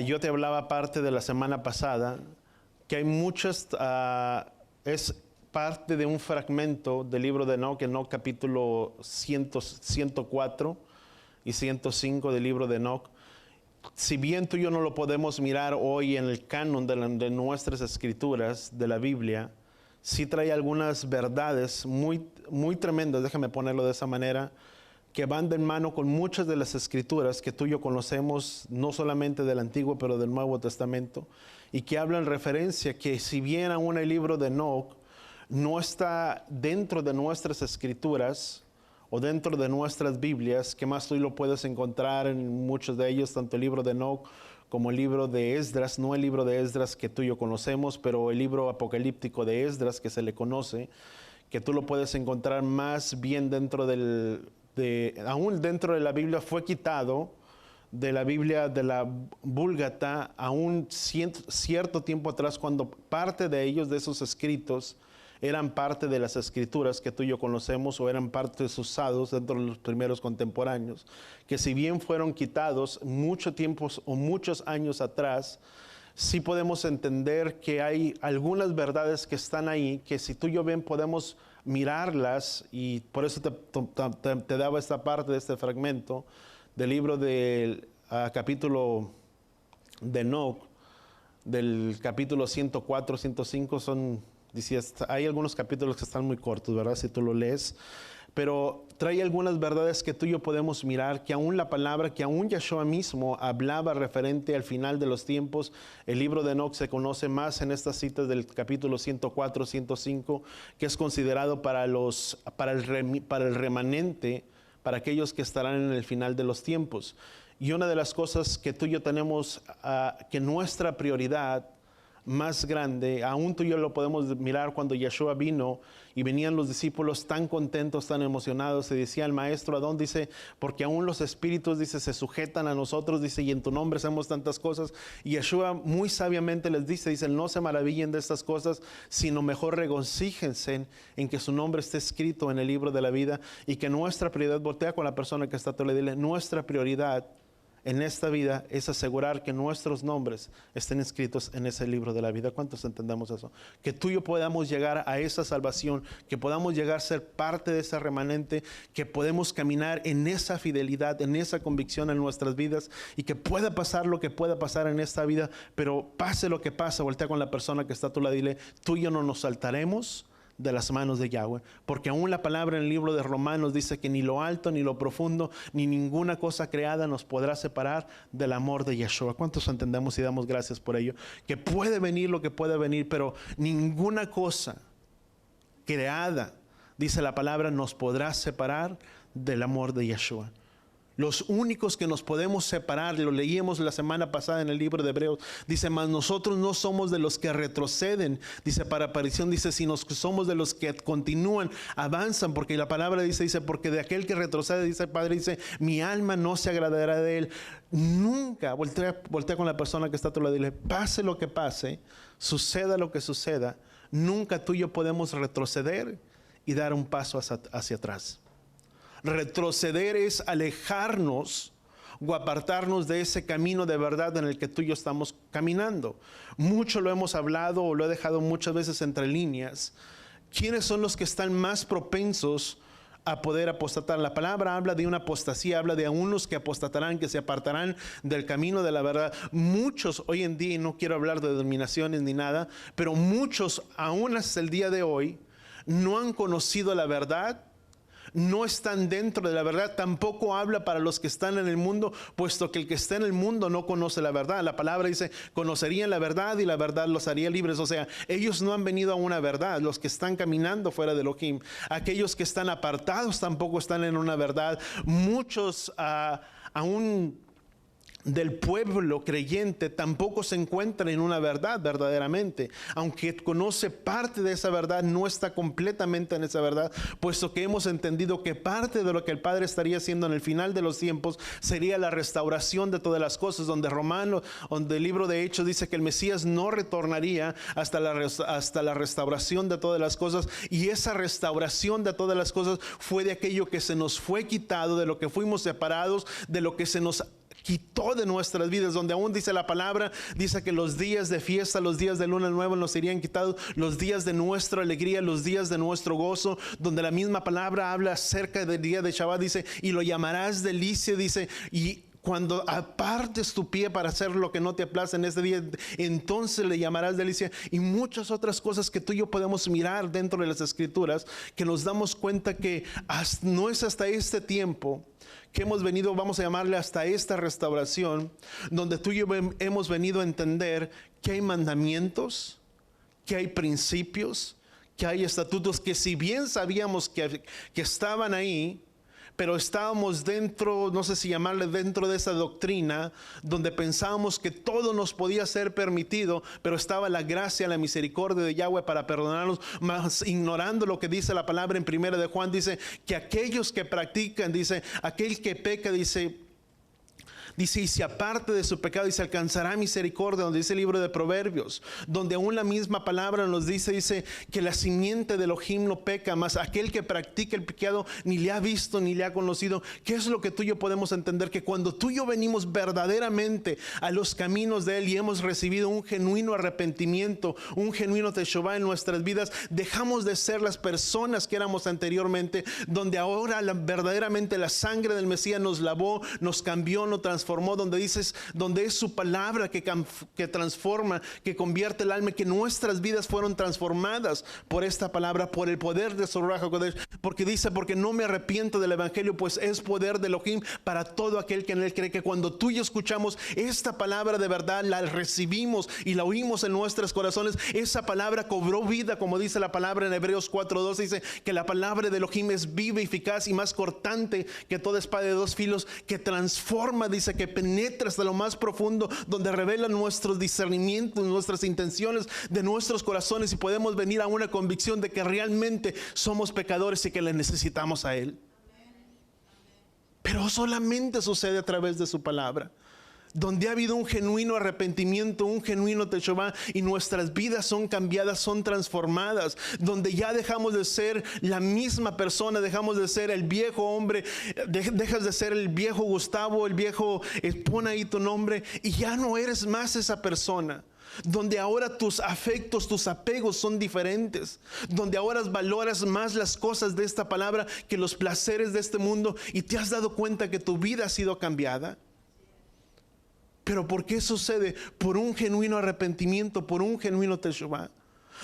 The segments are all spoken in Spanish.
Yo te hablaba parte de la semana pasada que hay muchas, es parte de un fragmento del libro de Enoc, Enoc capítulo 104 y 105 del libro de Enoc. Si bien tú y yo no lo podemos mirar hoy en el canon de nuestras escrituras, de la Biblia, sí trae algunas verdades muy, muy tremendas, déjame ponerlo de esa manera, que van de mano con muchas de las escrituras que tú y yo conocemos, no solamente del Antiguo, pero del Nuevo Testamento, y que hablan referencia que si bien aún el libro de Enoc no está dentro de nuestras escrituras o dentro de nuestras Biblias, que más tú lo puedes encontrar en muchos de ellos, tanto el libro de Enoc como el libro de Esdras, no el libro de Esdras que tú y yo conocemos, pero el libro apocalíptico de Esdras que se le conoce, que tú lo puedes encontrar más bien dentro aún dentro de la Biblia, fue quitado de la Biblia de la Vúlgata aún cierto tiempo atrás, cuando parte de ellos, de esos escritos, eran parte de las escrituras que tú y yo conocemos o eran partes usados dentro de los primeros contemporáneos, que si bien fueron quitados mucho tiempo o muchos años atrás, sí podemos entender que hay algunas verdades que están ahí, que si tú y yo bien podemos mirarlas, y por eso te daba esta parte de este fragmento del libro del capítulo de Enoc, del capítulo 104, 105, hay algunos capítulos que están muy cortos, ¿verdad? Si tú lo lees, pero trae algunas verdades que tú y yo podemos mirar, que aún la palabra, que aún Yeshua mismo hablaba referente al final de los tiempos. El libro de Enoc se conoce más en estas citas del capítulo 104, 105, que es considerado para el remanente, para aquellos que estarán en el final de los tiempos. Y una de las cosas que tú y yo tenemos, que nuestra prioridad más grande, aún tú y yo lo podemos mirar cuando Yeshua vino y venían los discípulos tan contentos, tan emocionados, se decía al maestro, ¿a dónde? Dice, porque aún los espíritus, dice, se sujetan a nosotros, dice, y en tu nombre hacemos tantas cosas. Y Yeshua muy sabiamente les dice, no se maravillen de estas cosas, sino mejor regocíjense en que su nombre esté escrito en el libro de la vida, y que nuestra prioridad, voltea con la persona que está, tú le dile, nuestra prioridad en esta vida es asegurar que nuestros nombres estén escritos en ese libro de la vida. ¿Cuántos entendemos eso? Que tú y yo podamos llegar a esa salvación, que podamos llegar a ser parte de ese remanente, que podemos caminar en esa fidelidad, en esa convicción en nuestras vidas, y que pueda pasar lo que pueda pasar en esta vida, pero pase lo que pase, voltea con la persona que está a tu lado y dile, tú y yo no nos saltaremos de las manos de Yahweh, porque aún la palabra en el libro de Romanos dice que ni lo alto, ni lo profundo, ni ninguna cosa creada nos podrá separar del amor de Yeshua. ¿Cuántos entendemos y damos gracias por ello? Que puede venir lo que pueda venir, pero ninguna cosa creada, dice la palabra, nos podrá separar del amor de Yeshua. Los únicos que nos podemos separar, lo leíamos la semana pasada en el libro de Hebreos, dice, mas nosotros no somos de los que retroceden, dice, para aparición, dice, sino somos de los que continúan, avanzan, porque la palabra dice, porque de aquel que retrocede, dice el Padre, dice, mi alma no se agradará de él. Nunca, voltea con la persona que está a tu lado y dile, pase lo que pase, suceda lo que suceda, nunca tú y yo podemos retroceder y dar un paso hacia atrás. Retroceder es alejarnos o apartarnos de ese camino de verdad en el que tú y yo estamos caminando. Mucho lo hemos hablado o lo he dejado muchas veces entre líneas. ¿Quiénes son los que están más propensos a poder apostatar? La palabra habla de una apostasía, habla de unos que apostatarán, que se apartarán del camino de la verdad. Muchos hoy en día, y no quiero hablar de denominaciones ni nada, pero muchos aún hasta el día de hoy no han conocido la verdad, no están dentro de la verdad. Tampoco habla para los que están en el mundo, puesto que el que está en el mundo no conoce la verdad. La palabra dice, conocerían la verdad y la verdad los haría libres. O sea, ellos no han venido a una verdad, los que están caminando fuera de Elohim. Aquellos que están apartados tampoco están en una verdad. Muchos aún del pueblo creyente tampoco se encuentra en una verdad verdaderamente. Aunque conoce parte de esa verdad, no está completamente en esa verdad, puesto que hemos entendido que parte de lo que el Padre estaría haciendo en el final de los tiempos sería la restauración de todas las cosas, donde el libro de Hechos dice que el Mesías no retornaría hasta la restauración de todas las cosas, y esa restauración de todas las cosas fue de aquello que se nos fue quitado, de lo que fuimos separados, de lo que se nos quitó de nuestras vidas, donde aún dice la palabra, dice que los días de fiesta, los días de luna nueva nos serían quitados, los días de nuestra alegría, los días de nuestro gozo, donde la misma palabra habla acerca del día de Shabbat, dice, y lo llamarás delicia, dice, y cuando apartes tu pie para hacer lo que no te place en este día, entonces le llamarás delicia. Y muchas otras cosas que tú y yo podemos mirar dentro de las Escrituras, que nos damos cuenta que no es hasta este tiempo que hemos venido, vamos a llamarle hasta esta restauración, donde tú y yo hemos venido a entender que hay mandamientos, que hay principios, que hay estatutos, que si bien sabíamos que estaban ahí, pero estábamos dentro, no sé si llamarle dentro de esa doctrina, donde pensábamos que todo nos podía ser permitido, pero estaba la gracia, la misericordia de Yahweh para perdonarnos, más ignorando lo que dice la palabra en 1 de Juan, dice que aquellos que practican, dice, aquel que peca, dice, y se aparte de su pecado y se alcanzará misericordia, donde dice el libro de Proverbios, donde aún la misma palabra nos dice que la simiente de Elohim no peca, mas aquel que practica el pecado ni le ha visto ni le ha conocido. ¿Qué es lo que tú y yo podemos entender? Que cuando tú y yo venimos verdaderamente a los caminos de Él y hemos recibido un genuino arrepentimiento, un genuino teshuvá en nuestras vidas, dejamos de ser las personas que éramos anteriormente, donde ahora verdaderamente la sangre del Mesías nos lavó, nos cambió, nos transformó, donde es su palabra que transforma, que convierte el alma, que nuestras vidas fueron transformadas por esta palabra, por el poder de su Ruach HaKodesh, porque dice, porque no me arrepiento del evangelio, pues es poder de Elohim para todo aquel que en él cree. Que cuando tú y yo escuchamos esta palabra de verdad, la recibimos y la oímos en nuestros corazones, esa palabra cobró vida, como dice la palabra en Hebreos 4:2, dice que la palabra de Elohim es viva, eficaz y más cortante que toda espada de dos filos, que transforma, dice, que penetra hasta lo más profundo, donde revela nuestros discernimientos, nuestras intenciones de nuestros corazones, y podemos venir a una convicción de que realmente somos pecadores y que le necesitamos a Él. Pero solamente sucede a través de su palabra, donde ha habido un genuino arrepentimiento, un genuino teshuvá, y nuestras vidas son cambiadas, son transformadas, donde ya dejamos de ser la misma persona, dejamos de ser el viejo hombre, dejas de ser el viejo Gustavo, el viejo, pon ahí tu nombre, y ya no eres más esa persona. Donde ahora tus afectos, tus apegos son diferentes, donde ahora valoras más las cosas de esta palabra que los placeres de este mundo, y te has dado cuenta que tu vida ha sido cambiada. ¿Pero por qué sucede? Por un genuino arrepentimiento, por un genuino teshuvá,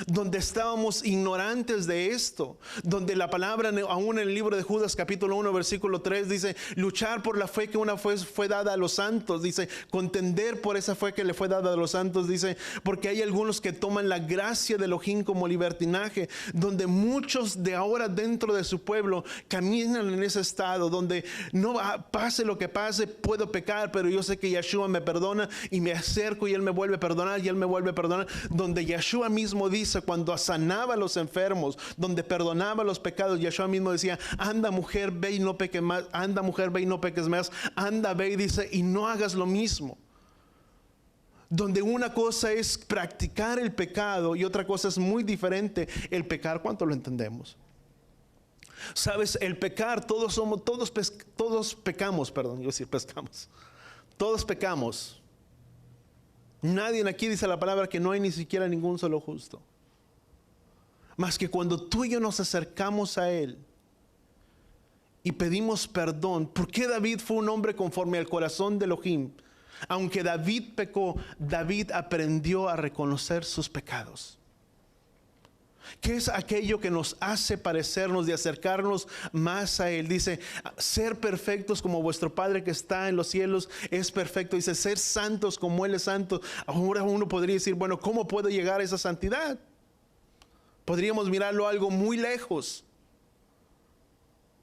donde estábamos ignorantes de esto, donde la palabra aún en el libro de Judas capítulo 1 versículo 3 dice, luchar por la fe que una fue dada a los santos, dice, contender por esa fe que le fue dada a los santos, dice, porque hay algunos que toman la gracia de Elohim como libertinaje, donde muchos de ahora dentro de su pueblo caminan en ese estado, donde no pase lo que pase, puedo pecar, pero yo sé que Yeshua me perdona, y me acerco y Él me vuelve a perdonar, y Él me vuelve a perdonar, donde Yeshua mismo dice, cuando sanaba a los enfermos, donde perdonaba los pecados, Yeshua mismo decía, anda mujer, ve y no peques más, anda mujer, ve y no peques más, anda, ve, y dice, y no hagas lo mismo. Donde una cosa es practicar el pecado y otra cosa es muy diferente el pecar. ¿Cuánto lo entendemos? Sabes, el pecar, todos pecamos, perdón, yo decir pescamos, todos pecamos. Nadie aquí, dice la palabra, que no hay ni siquiera ningún solo justo. Más que cuando tú y yo nos acercamos a Él y pedimos perdón. ¿Por qué David fue un hombre conforme al corazón de Elohim? Aunque David pecó, David aprendió a reconocer sus pecados. ¿Qué es aquello que nos hace parecernos y acercarnos más a Él? Dice, ser perfectos como vuestro Padre que está en los cielos es perfecto. Dice, ser santos como Él es santo. Ahora uno podría decir, bueno, ¿cómo puedo llegar a esa santidad? Podríamos mirarlo algo muy lejos.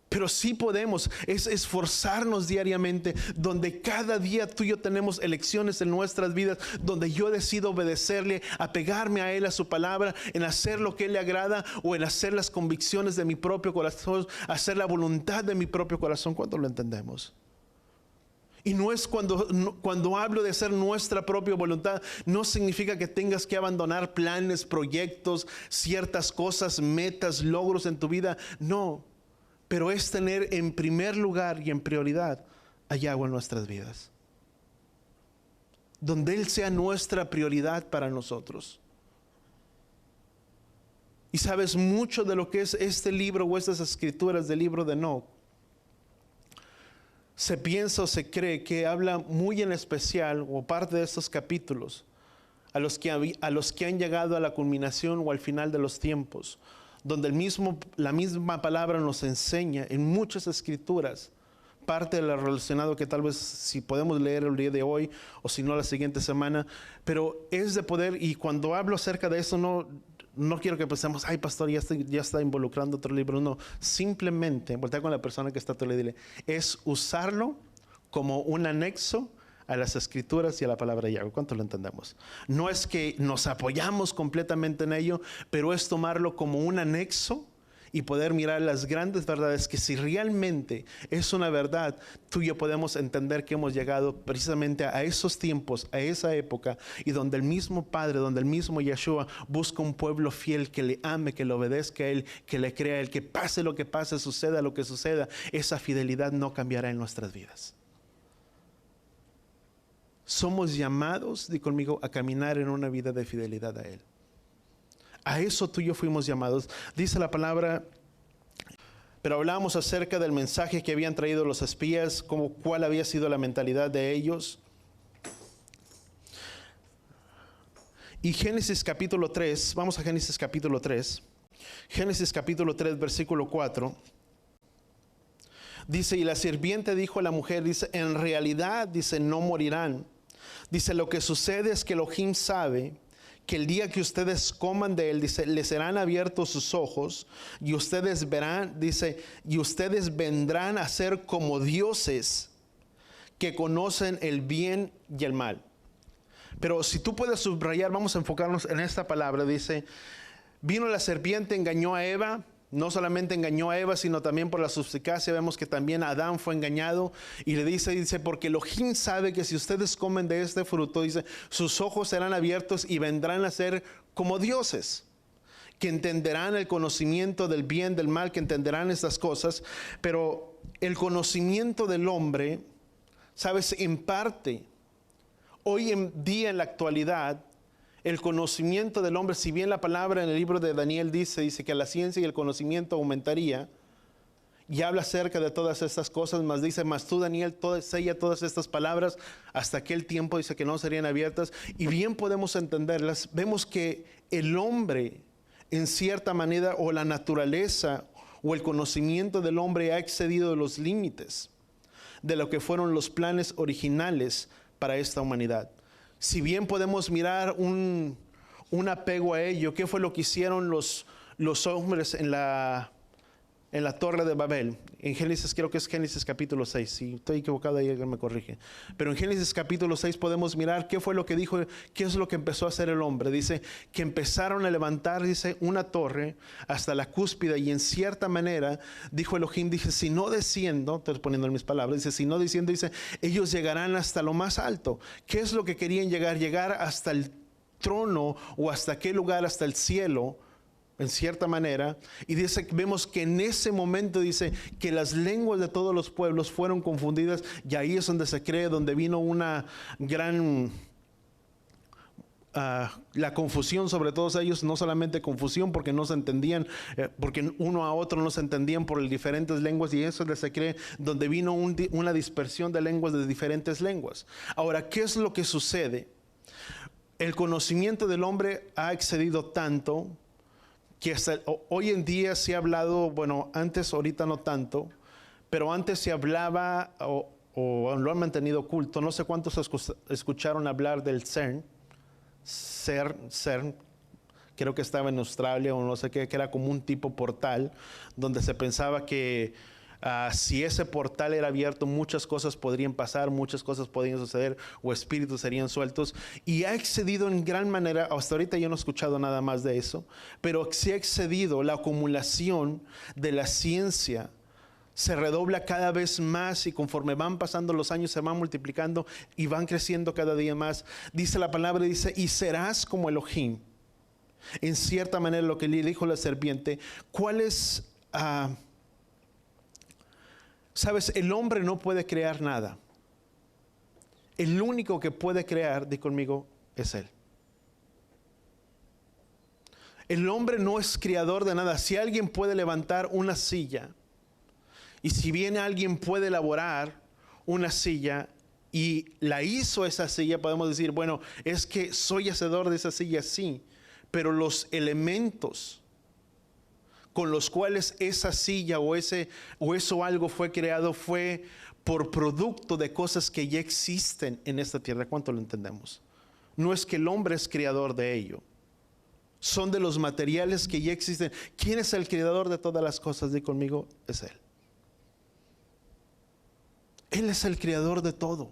Pero sí podemos, es esforzarnos diariamente, donde cada día tú y yo tenemos elecciones en nuestras vidas, donde yo decido obedecerle, apegarme a Él, a su palabra, en hacer lo que Él le agrada, o en hacer las convicciones de mi propio corazón, hacer la voluntad de mi propio corazón. ¿Cuánto lo entendemos? Y no es cuando hablo de hacer nuestra propia voluntad, no significa que tengas que abandonar planes, proyectos, ciertas cosas, metas, logros en tu vida. No, pero es tener en primer lugar y en prioridad a Yahweh en nuestras vidas. donde Él sea nuestra prioridad para nosotros. Y sabes, mucho de lo que es este libro o estas escrituras del libro de Enoc, se piensa o se cree que habla muy en especial, o parte de estos capítulos, a los que han llegado a la culminación o al final de los tiempos, donde la misma palabra nos enseña en muchas escrituras, parte de lo relacionado que tal vez si podemos leer el día de hoy o si no la siguiente semana, pero es de poder. Y cuando hablo acerca de eso, no quiero que pensemos, ay pastor, ya está involucrando otro libro. No, simplemente voltea con la persona que está a tu lado y dile, es usarlo como un anexo a las escrituras y a la palabra de Yahweh. ¿Cuánto lo entendemos? No es que nos apoyamos completamente en ello, pero es tomarlo como un anexo y poder mirar las grandes verdades, que si realmente es una verdad, tú y yo podemos entender que hemos llegado precisamente a esos tiempos, a esa época, y donde el mismo Padre, donde el mismo Yeshua busca un pueblo fiel que le ame, que le obedezca a Él, que le crea a Él, que pase lo que pase, suceda lo que suceda, esa fidelidad no cambiará en nuestras vidas. Somos llamados, di conmigo, a caminar en una vida de fidelidad a Él. A eso tú y yo fuimos llamados. Dice la palabra, pero hablábamos acerca del mensaje que habían traído los espías, como cuál había sido la mentalidad de ellos. Y Génesis capítulo 3, vamos a Génesis capítulo 3. Génesis capítulo 3, versículo 4. Dice, y la sirviente dijo a la mujer, dice, en realidad, dice, no morirán. Dice, lo que sucede es que Elohim sabe que el día que ustedes coman de él, dice, les serán abiertos sus ojos y ustedes verán, dice, y ustedes vendrán a ser como dioses que conocen el bien y el mal. Pero si tú puedes subrayar, vamos a enfocarnos en esta palabra. Dice, vino la serpiente, engañó a Eva. No solamente engañó a Eva, sino también por la suspicacia. Vemos que también Adán fue engañado. Y le dice, porque Elohim sabe que si ustedes comen de este fruto, dice, sus ojos serán abiertos y vendrán a ser como dioses, que entenderán el conocimiento del bien, del mal, que entenderán estas cosas. Pero el conocimiento del hombre, sabes, en parte, hoy en día en la actualidad, el conocimiento del hombre, si bien la palabra en el libro de Daniel dice que la ciencia y el conocimiento aumentaría, y habla acerca de todas estas cosas, mas dice, mas tú Daniel, sella todas estas palabras, hasta aquel tiempo dice que no serían abiertas, y bien podemos entenderlas. Vemos que el hombre, en cierta manera, o la naturaleza, o el conocimiento del hombre ha excedido los límites de lo que fueron los planes originales para esta humanidad. Si bien podemos mirar un apego a ello, ¿qué fue lo que hicieron los hombres en la torre de Babel? En Génesis, creo que es Génesis capítulo 6, si estoy equivocado ahí alguien me corrige. Pero en Génesis capítulo 6 podemos mirar qué fue lo que dijo, qué es lo que empezó a hacer el hombre. Dice que empezaron a levantar, dice, una torre hasta la cúspide, y en cierta manera, dijo Elohim, dice, si no desciendo, estoy poniendo en mis palabras, dice, si no desciendo, dice, ellos llegarán hasta lo más alto. ¿Qué es lo que querían llegar? Llegar hasta el trono, o hasta qué lugar, hasta el cielo, en cierta manera. Y dice, vemos que en ese momento dice que las lenguas de todos los pueblos fueron confundidas, y ahí es donde se cree, donde vino una gran la confusión sobre todos ellos. No solamente confusión porque no se entendían, porque uno a otro no se entendían por las diferentes lenguas, y eso se cree donde vino una dispersión de lenguas, de diferentes lenguas. Ahora, ¿qué es lo que sucede? El conocimiento del hombre ha excedido tanto que hasta hoy en día se ha hablado, bueno, antes, ahorita no tanto, pero antes se hablaba o lo han mantenido oculto. No sé cuántos escucharon hablar del CERN, creo que estaba en Australia o no sé qué, que era como un tipo portal donde se pensaba que si ese portal era abierto, muchas cosas podrían pasar, muchas cosas podrían suceder, o espíritus serían sueltos. Y ha excedido en gran manera, hasta ahorita yo no he escuchado nada más de eso, pero sí ha excedido la acumulación de la ciencia. Se redobla cada vez más, y conforme van pasando los años se van multiplicando y van creciendo cada día más. Dice la palabra, dice, y serás como Elohim. En cierta manera, lo que le dijo la serpiente, ¿cuál es? Sabes, el hombre no puede crear nada. el único que puede crear, di conmigo, es Él. El hombre no es creador de nada. Si alguien puede levantar una silla, y si bien alguien puede elaborar una silla y la hizo esa silla, podemos decir, bueno, es que soy hacedor de esa silla, sí, pero los elementos con los cuales esa silla o eso algo fue creado fue por producto de cosas que ya existen en esta tierra. ¿Cuánto lo entendemos? No es que el hombre es creador de ello. Son de los materiales que ya existen. ¿Quién es el creador de todas las cosas? Di conmigo, es Él. Él es el creador de todo.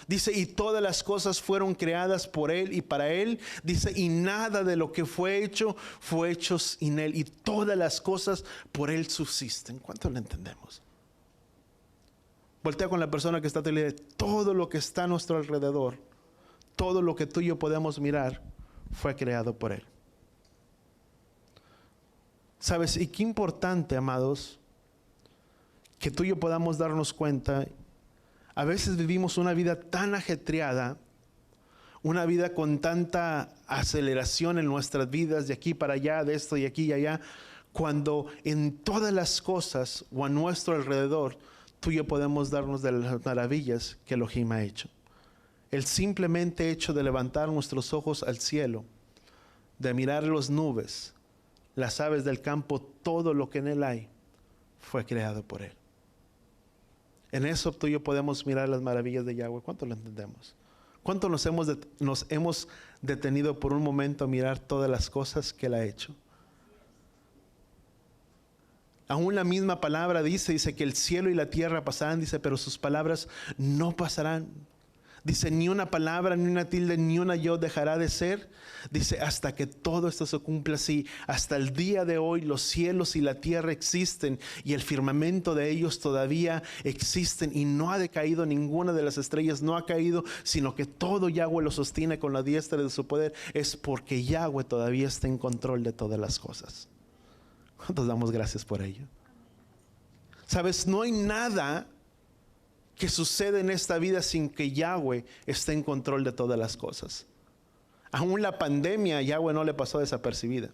Dice, y todas las cosas fueron creadas por Él y para Él. Dice, y nada de lo que fue hecho sin Él. Y todas las cosas por Él subsisten. ¿Cuánto lo entendemos? Voltea con la persona que está a tu lado. Todo lo que está a nuestro alrededor, todo lo que tú y yo podemos mirar, fue creado por Él. ¿Sabes? Y qué importante, amados, que tú y yo podamos darnos cuenta. A veces vivimos una vida tan ajetreada, una vida con tanta aceleración en nuestras vidas, de aquí para allá, de esto y aquí y allá, cuando en todas las cosas o a nuestro alrededor, tú y yo podemos darnos de las maravillas que Elohim ha hecho. El simplemente hecho de levantar nuestros ojos al cielo, de mirar las nubes, las aves del campo, todo lo que en él hay, fue creado por Él. En eso tú y yo podemos mirar las maravillas de Yahweh. ¿Cuánto lo entendemos? ¿Cuánto nos hemos detenido por un momento a mirar todas las cosas que Él ha hecho? Aún la misma palabra dice que el cielo y la tierra pasarán, dice, pero sus palabras no pasarán. Dice, ni una palabra, ni una tilde, ni una yod dejará de ser. Dice, hasta que todo esto se cumpla así. Hasta el día de hoy los cielos y la tierra existen y el firmamento de ellos todavía existen. Y no ha decaído ninguna de las estrellas, no ha caído, sino que todo Yahweh lo sostiene con la diestra de su poder. Es porque Yahweh todavía está en control de todas las cosas. ¿Cuántos damos gracias por ello? ¿Sabes? No hay nada que sucede en esta vida sin que Yahweh esté en control de todas las cosas. Aún la pandemia a Yahweh no le pasó desapercibida.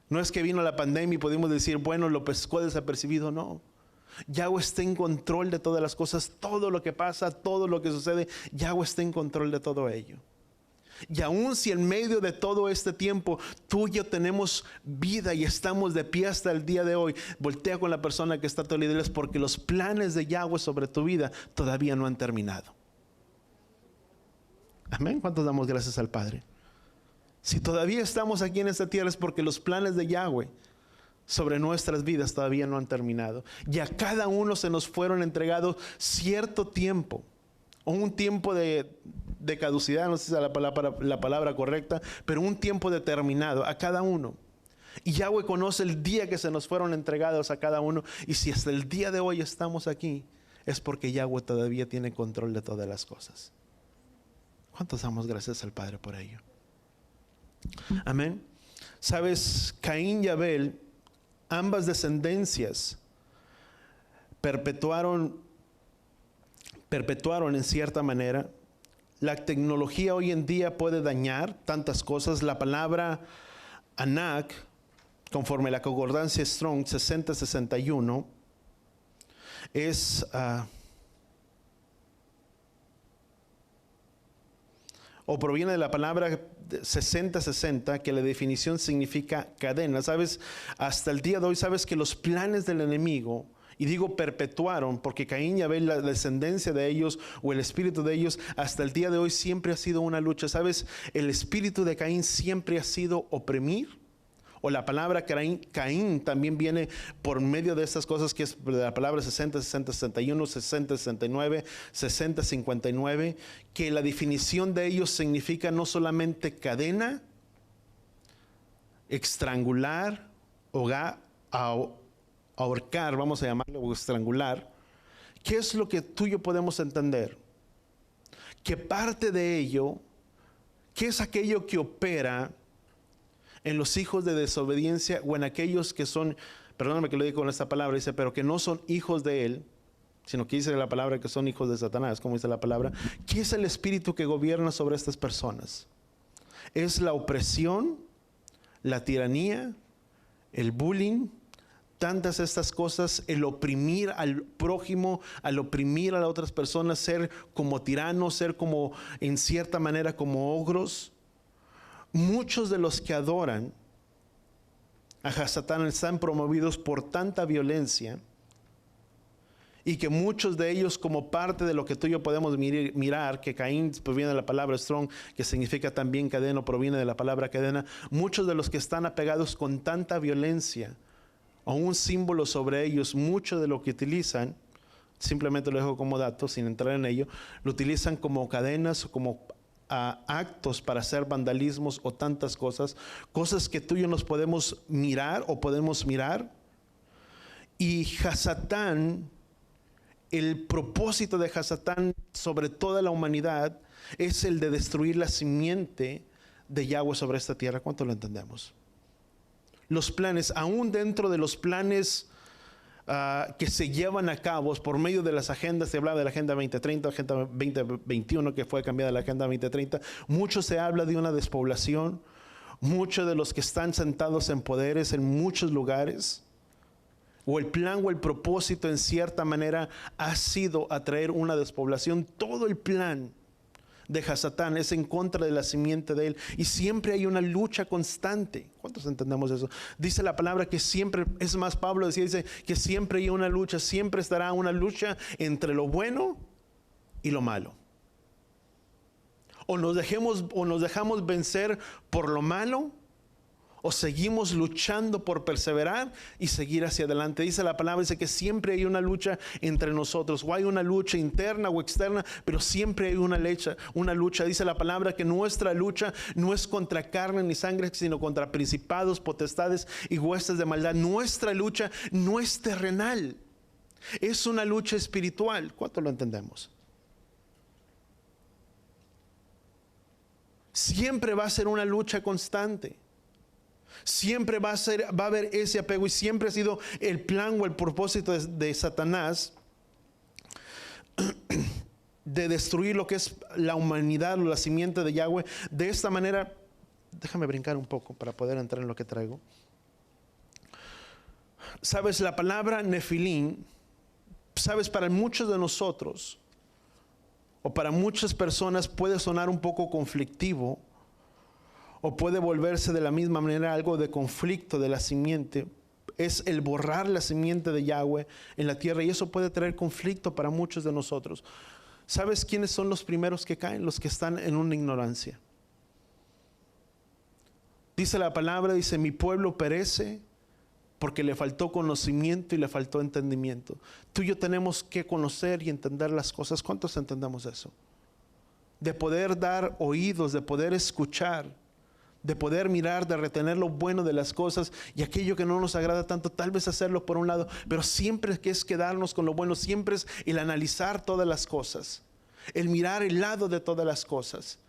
No es que vino la pandemia y pudimos decir, bueno, lo pescó desapercibido, no. Yahweh está en control de todas las cosas, todo lo que pasa, todo lo que sucede, Yahweh está en control de todo ello. Y aún si en medio de todo este tiempo tú y yo tenemos vida y estamos de pie hasta el día de hoy, voltea con la persona que está a tu lado y diles, porque los planes de Yahweh sobre tu vida todavía no han terminado. Amén. ¿Cuántos damos gracias al Padre? Si todavía estamos aquí en esta tierra es porque los planes de Yahweh sobre nuestras vidas todavía no han terminado. Y a cada uno se nos fueron entregados cierto tiempo, o un tiempo de caducidad, no sé si es la palabra correcta, pero un tiempo determinado a cada uno. Y Yahweh conoce el día que se nos fueron entregados a cada uno. Y si hasta el día de hoy estamos aquí, es porque Yahweh todavía tiene control de todas las cosas. ¿Cuántos damos gracias al Padre por ello? Amén. Sabes, Caín y Abel, ambas descendencias, perpetuaron en cierta manera. La tecnología hoy en día puede dañar tantas cosas. La palabra Anak, conforme la concordancia Strong 6061, es o proviene de la palabra 6060, que la definición significa cadena. Sabes, hasta el día de hoy, sabes que los planes del enemigo, y digo perpetuaron, porque Caín y Abel, la descendencia de ellos o el espíritu de ellos, hasta el día de hoy siempre ha sido una lucha. ¿Sabes? El espíritu de Caín siempre ha sido oprimir. O la palabra Caín también viene por medio de estas cosas, que es la palabra 60, 60, 61, 60, 69, 60, 59, que la definición de ellos significa no solamente cadena, estrangular, ahorcar, vamos a llamarlo, o estrangular. ¿Qué es lo que tú y yo podemos entender? Que parte de ello, ¿qué es aquello que opera en los hijos de desobediencia o en aquellos que son, perdóname que lo diga con esta palabra, dice, pero que no son hijos de Él? sino que dice la palabra que son hijos de Satanás, como dice la palabra. ¿Qué es el espíritu que gobierna sobre estas personas? Es la opresión, la tiranía, el bullying, tantas estas cosas, el oprimir al prójimo, al oprimir a las otras personas, ser como tiranos, ser como, en cierta manera, como ogros. Muchos de los que adoran a Satán están promovidos por tanta violencia, y que muchos de ellos, como parte de lo que tú y yo podemos mirar, que Caín proviene de la palabra strong, que significa también cadena, proviene de la palabra cadena. Muchos de los que están apegados con tanta violencia o un símbolo sobre ellos, mucho de lo que utilizan, simplemente lo dejo como dato sin entrar en ello, lo utilizan como cadenas o como actos para hacer vandalismos o tantas cosas, cosas que tú y yo nos podemos mirar o podemos mirar. Y Hasatán, el propósito de Hasatán sobre toda la humanidad es el de destruir la simiente de Yahweh sobre esta tierra. ¿Cuánto lo entendemos? Los planes, aún dentro de los planes que se llevan a cabo por medio de las agendas, se hablaba de la Agenda 2030, Agenda 2021, que fue cambiada a la Agenda 2030, mucho se habla de una despoblación, muchos de los que están sentados en poderes en muchos lugares, o el plan o el propósito en cierta manera ha sido atraer una despoblación. Todo el plan de Hasatán es en contra de la simiente de él, y siempre hay una lucha constante. ¿Cuántos entendemos eso? Dice la palabra que siempre, es más, Pablo dice que siempre hay una lucha, siempre estará una lucha entre lo bueno y lo malo. O nos dejamos vencer por lo malo, o seguimos luchando por perseverar y seguir hacia adelante. Dice la palabra, dice que siempre hay una lucha entre nosotros, o hay una lucha interna o externa, pero siempre hay una lucha. Dice la palabra que nuestra lucha no es contra carne ni sangre, sino contra principados, potestades y huestes de maldad. Nuestra lucha no es terrenal, es una lucha espiritual. ¿Cuánto lo entendemos? Siempre va a ser una lucha constante. Siempre va a haber ese apego, y siempre ha sido el plan o el propósito de Satanás de destruir lo que es la humanidad o la simiente de Yahweh. De esta manera, déjame brincar un poco para poder entrar en lo que traigo. Sabes, la palabra Nefilim, sabes, para muchos de nosotros o para muchas personas puede sonar un poco conflictivo, o puede volverse de la misma manera algo de conflicto de la simiente. Es el borrar la simiente de Yahweh en la tierra, y eso puede traer conflicto para muchos de nosotros. ¿Sabes quiénes son los primeros que caen? Los que están en una ignorancia. Dice la palabra, dice, mi pueblo perece porque le faltó conocimiento y le faltó entendimiento. Tú y yo tenemos que conocer y entender las cosas. ¿Cuántos entendemos eso? De poder dar oídos, de poder escuchar, de poder mirar, de retener lo bueno de las cosas, y aquello que no nos agrada tanto, tal vez hacerlo por un lado, pero siempre que es quedarnos con lo bueno, siempre es el analizar todas las cosas, el mirar el lado de todas las cosas.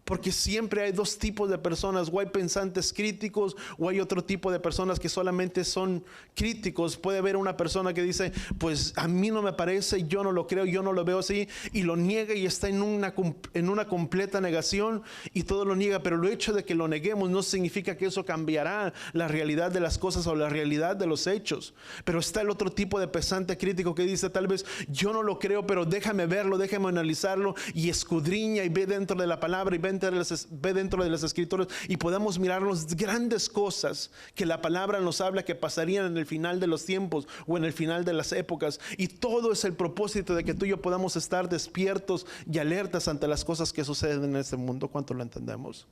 Porque siempre hay dos tipos de personas, o hay pensantes críticos, o hay otro tipo de personas que solamente son críticos. Puede haber una persona que dice, pues a mí no me parece, yo no lo creo, yo no lo veo así, y lo niega y está en una completa negación, y todo lo niega. Pero el hecho de que lo neguemos no significa que eso cambiará la realidad de las cosas o la realidad de los hechos. Pero está el otro tipo de pensante crítico que dice, tal vez yo no lo creo, pero déjame verlo, déjame analizarlo, y escudriña y ve dentro de la palabra y ve dentro de las escrituras, y podamos mirar las grandes cosas que la palabra nos habla que pasarían en el final de los tiempos o en el final de las épocas. Y todo es el propósito de que tú y yo podamos estar despiertos y alertas ante las cosas que suceden en este mundo. ¿Cuánto lo entendemos?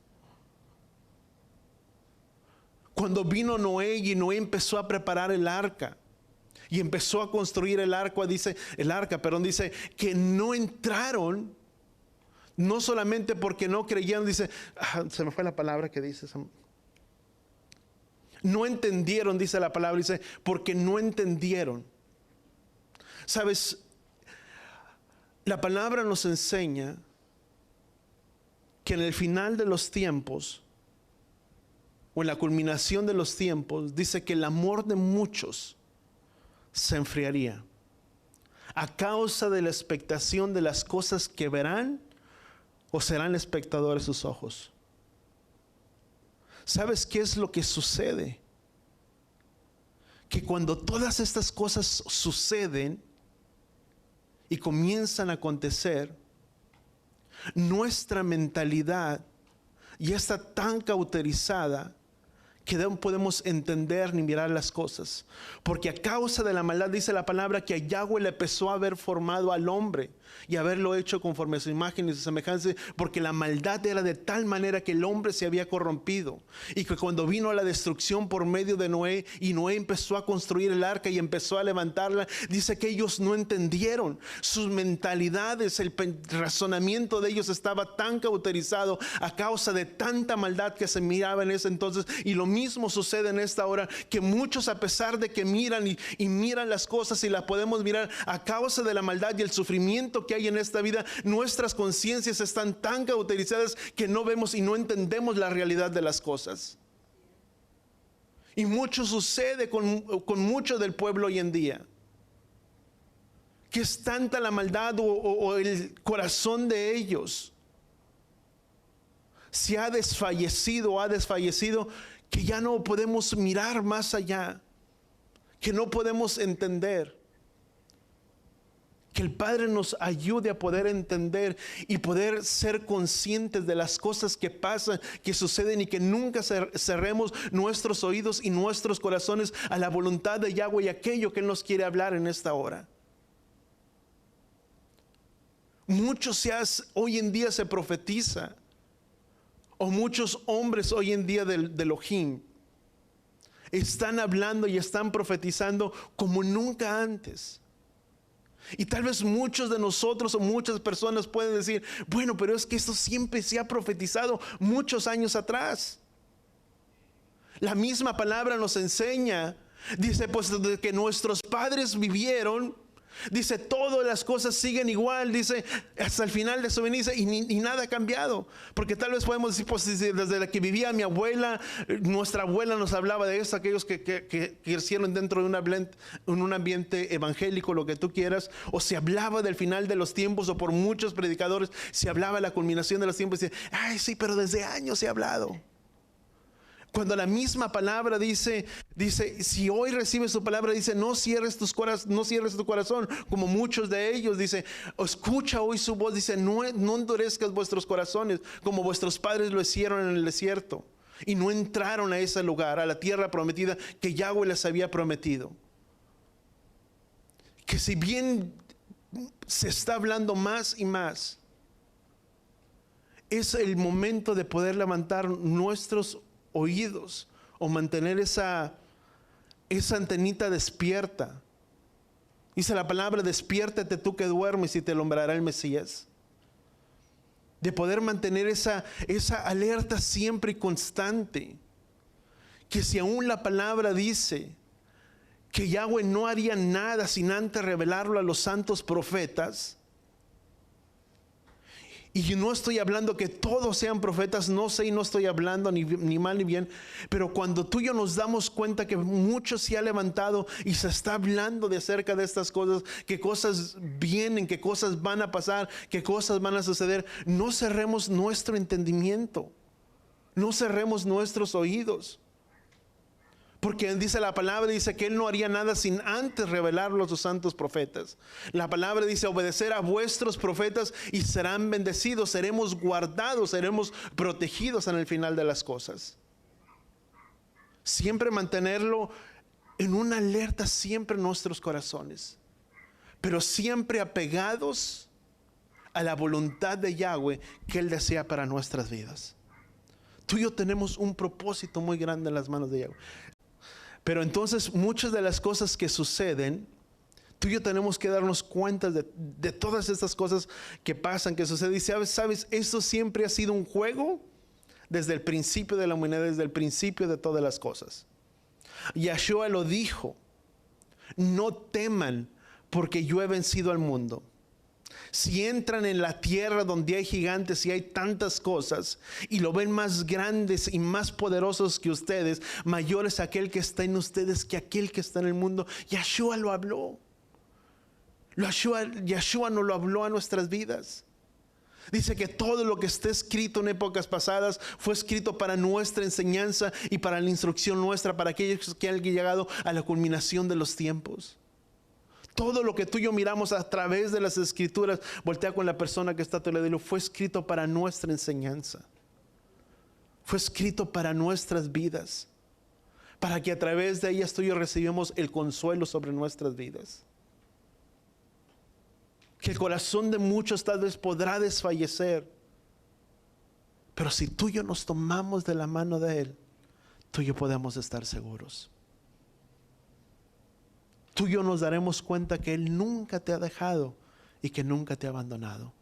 Cuando vino Noé y Noé empezó a preparar el arca y empezó a construir el arca, dice que no entraron. No solamente porque no creyeron, dice, se me fue la palabra que dice. No entendieron, dice la palabra, dice, porque no entendieron. Sabes, la palabra nos enseña que en el final de los tiempos, o en la culminación de los tiempos, dice que el amor de muchos se enfriaría. a causa de la expectación de las cosas que verán, o serán espectadores sus ojos. ¿Sabes qué es lo que sucede? Que cuando todas estas cosas suceden y comienzan a acontecer, nuestra mentalidad ya está tan cauterizada que no podemos entender ni mirar las cosas. Porque a causa de la maldad, dice la palabra, que a Yahweh le empezó a haber formado al hombre y haberlo hecho conforme a su imagen y su semejanza, porque la maldad era de tal manera que el hombre se había corrompido, y que cuando vino la destrucción por medio de Noé, y Noé empezó a construir el arca y empezó a levantarla, dice que ellos no entendieron. Sus mentalidades, el razonamiento de ellos estaba tan cauterizado a causa de tanta maldad que se miraba en ese entonces. Y lo mismo sucede en esta hora, que muchos, a pesar de que miran y miran las cosas y las podemos mirar, a causa de la maldad y el sufrimiento que hay en esta vida, nuestras conciencias están tan cauterizadas que no vemos y no entendemos la realidad de las cosas. Y mucho sucede con mucho del pueblo hoy en día, que es tanta la maldad o el corazón de ellos se ha desfallecido que ya no podemos mirar más allá, que no podemos entender. Que el Padre nos ayude a poder entender y poder ser conscientes de las cosas que pasan, que suceden, y que nunca cerremos nuestros oídos y nuestros corazones a la voluntad de Yahweh y aquello que Él nos quiere hablar en esta hora. Mucho hoy en día se profetiza, o muchos hombres hoy en día del Elohim están hablando y están profetizando como nunca antes. Y tal vez muchos de nosotros o muchas personas pueden decir: bueno, pero es que esto siempre se ha profetizado muchos años atrás. La misma palabra nos enseña, dice, pues desde que nuestros padres vivieron, dice, todas las cosas siguen igual, dice, hasta el final de su venida, y nada ha cambiado. Porque tal vez podemos decir, pues desde la que vivía mi abuela, nuestra abuela nos hablaba de eso, aquellos que crecieron dentro de un ambiente evangélico, lo que tú quieras, o se hablaba del final de los tiempos, o por muchos predicadores se hablaba de la culminación de los tiempos, y dice, ay sí, pero desde años se ha hablado. Cuando la misma palabra dice, si hoy recibes su palabra, dice, no cierres tu corazón, como muchos de ellos, dice, escucha hoy su voz, dice, no endurezcas vuestros corazones, como vuestros padres lo hicieron en el desierto, y no entraron a ese lugar, a la tierra prometida que Yahweh les había prometido. Que si bien se está hablando más y más, es el momento de poder levantar nuestros oídos, o mantener esa antenita despierta. Dice la palabra: despiértate tú que duermes y te alumbrará el Mesías. De poder mantener esa alerta siempre y constante, que si aún la palabra dice que Yahweh no haría nada sin antes revelarlo a los santos profetas. Y yo no estoy hablando que todos sean profetas, no sé, y no estoy hablando ni mal ni bien, pero cuando tú y yo nos damos cuenta que mucho se ha levantado y se está hablando de acerca de estas cosas, que cosas vienen, que cosas van a pasar, que cosas van a suceder, no cerremos nuestro entendimiento, no cerremos nuestros oídos. Porque dice la palabra, dice que Él no haría nada sin antes revelarlo a sus santos profetas. La palabra dice: obedecer a vuestros profetas y serán bendecidos, seremos guardados, seremos protegidos en el final de las cosas. Siempre mantenerlo en una alerta, siempre en nuestros corazones, pero siempre apegados a la voluntad de Yahweh que Él desea para nuestras vidas. Tú y yo tenemos un propósito muy grande en las manos de Yahweh. Pero entonces muchas de las cosas que suceden, tú y yo tenemos que darnos cuenta de todas estas cosas que pasan, que suceden. Y sabes, esto siempre ha sido un juego desde el principio de la humanidad, desde el principio de todas las cosas. Yahshua lo dijo: no teman, porque yo he vencido al mundo. Si entran en la tierra donde hay gigantes y hay tantas cosas, y lo ven más grandes y más poderosos que ustedes, mayor es aquel que está en ustedes que aquel que está en el mundo. Yahshua lo habló. Yeshua nos lo habló a nuestras vidas. Dice que todo lo que está escrito en épocas pasadas fue escrito para nuestra enseñanza y para la instrucción nuestra, para aquellos que han llegado a la culminación de los tiempos. Todo lo que tú y yo miramos a través de las escrituras, voltea con la persona que está a tu lado, fue escrito para nuestra enseñanza. Fue escrito para nuestras vidas, para que a través de ellas tú y yo recibamos el consuelo sobre nuestras vidas. Que el corazón de muchos tal vez podrá desfallecer, pero si tú y yo nos tomamos de la mano de Él, tú y yo podemos estar seguros. Tú y yo nos daremos cuenta que Él nunca te ha dejado y que nunca te ha abandonado.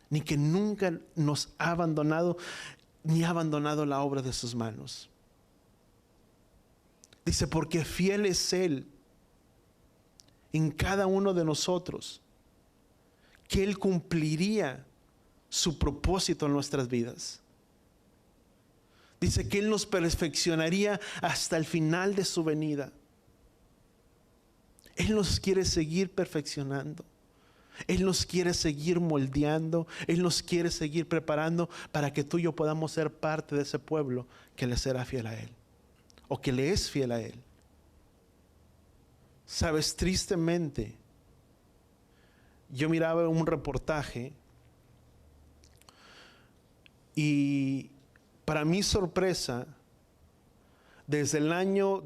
Ni que nunca nos ha abandonado, ni ha abandonado la obra de sus manos. Dice, porque fiel es Él en cada uno de nosotros, que Él cumpliría su propósito en nuestras vidas. Dice que Él nos perfeccionaría hasta el final de su venida. Él nos quiere seguir perfeccionando. Él nos quiere seguir moldeando. Él nos quiere seguir preparando para que tú y yo podamos ser parte de ese pueblo que le será fiel a Él, o que le es fiel a Él. Sabes, tristemente, yo miraba un reportaje y para mi sorpresa, desde el año,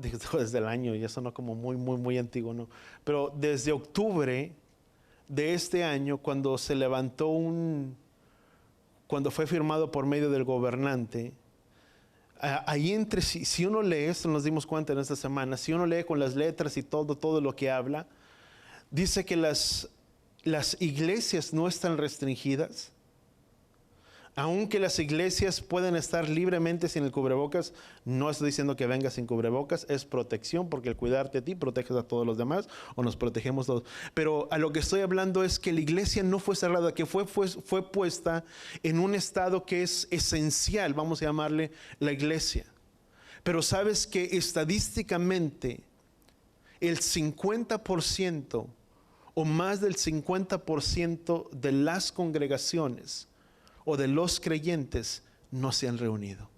ya sonó como muy antiguo, ¿no? Pero desde octubre de este año, cuando se levantó cuando fue firmado por medio del gobernante, ahí entre, si uno lee esto, nos dimos cuenta en esta semana, si uno lee con las letras y todo lo que habla, dice que las iglesias no están restringidas. Aunque las iglesias pueden estar libremente sin el cubrebocas, no estoy diciendo que venga sin cubrebocas, es protección, porque al cuidarte a ti proteges a todos los demás, o nos protegemos todos. Pero a lo que estoy hablando es que la iglesia no fue cerrada, que fue puesta en un estado que es esencial, vamos a llamarle la iglesia. Pero sabes que estadísticamente el 50% o más del 50% de las congregaciones o de los creyentes no se han reunido.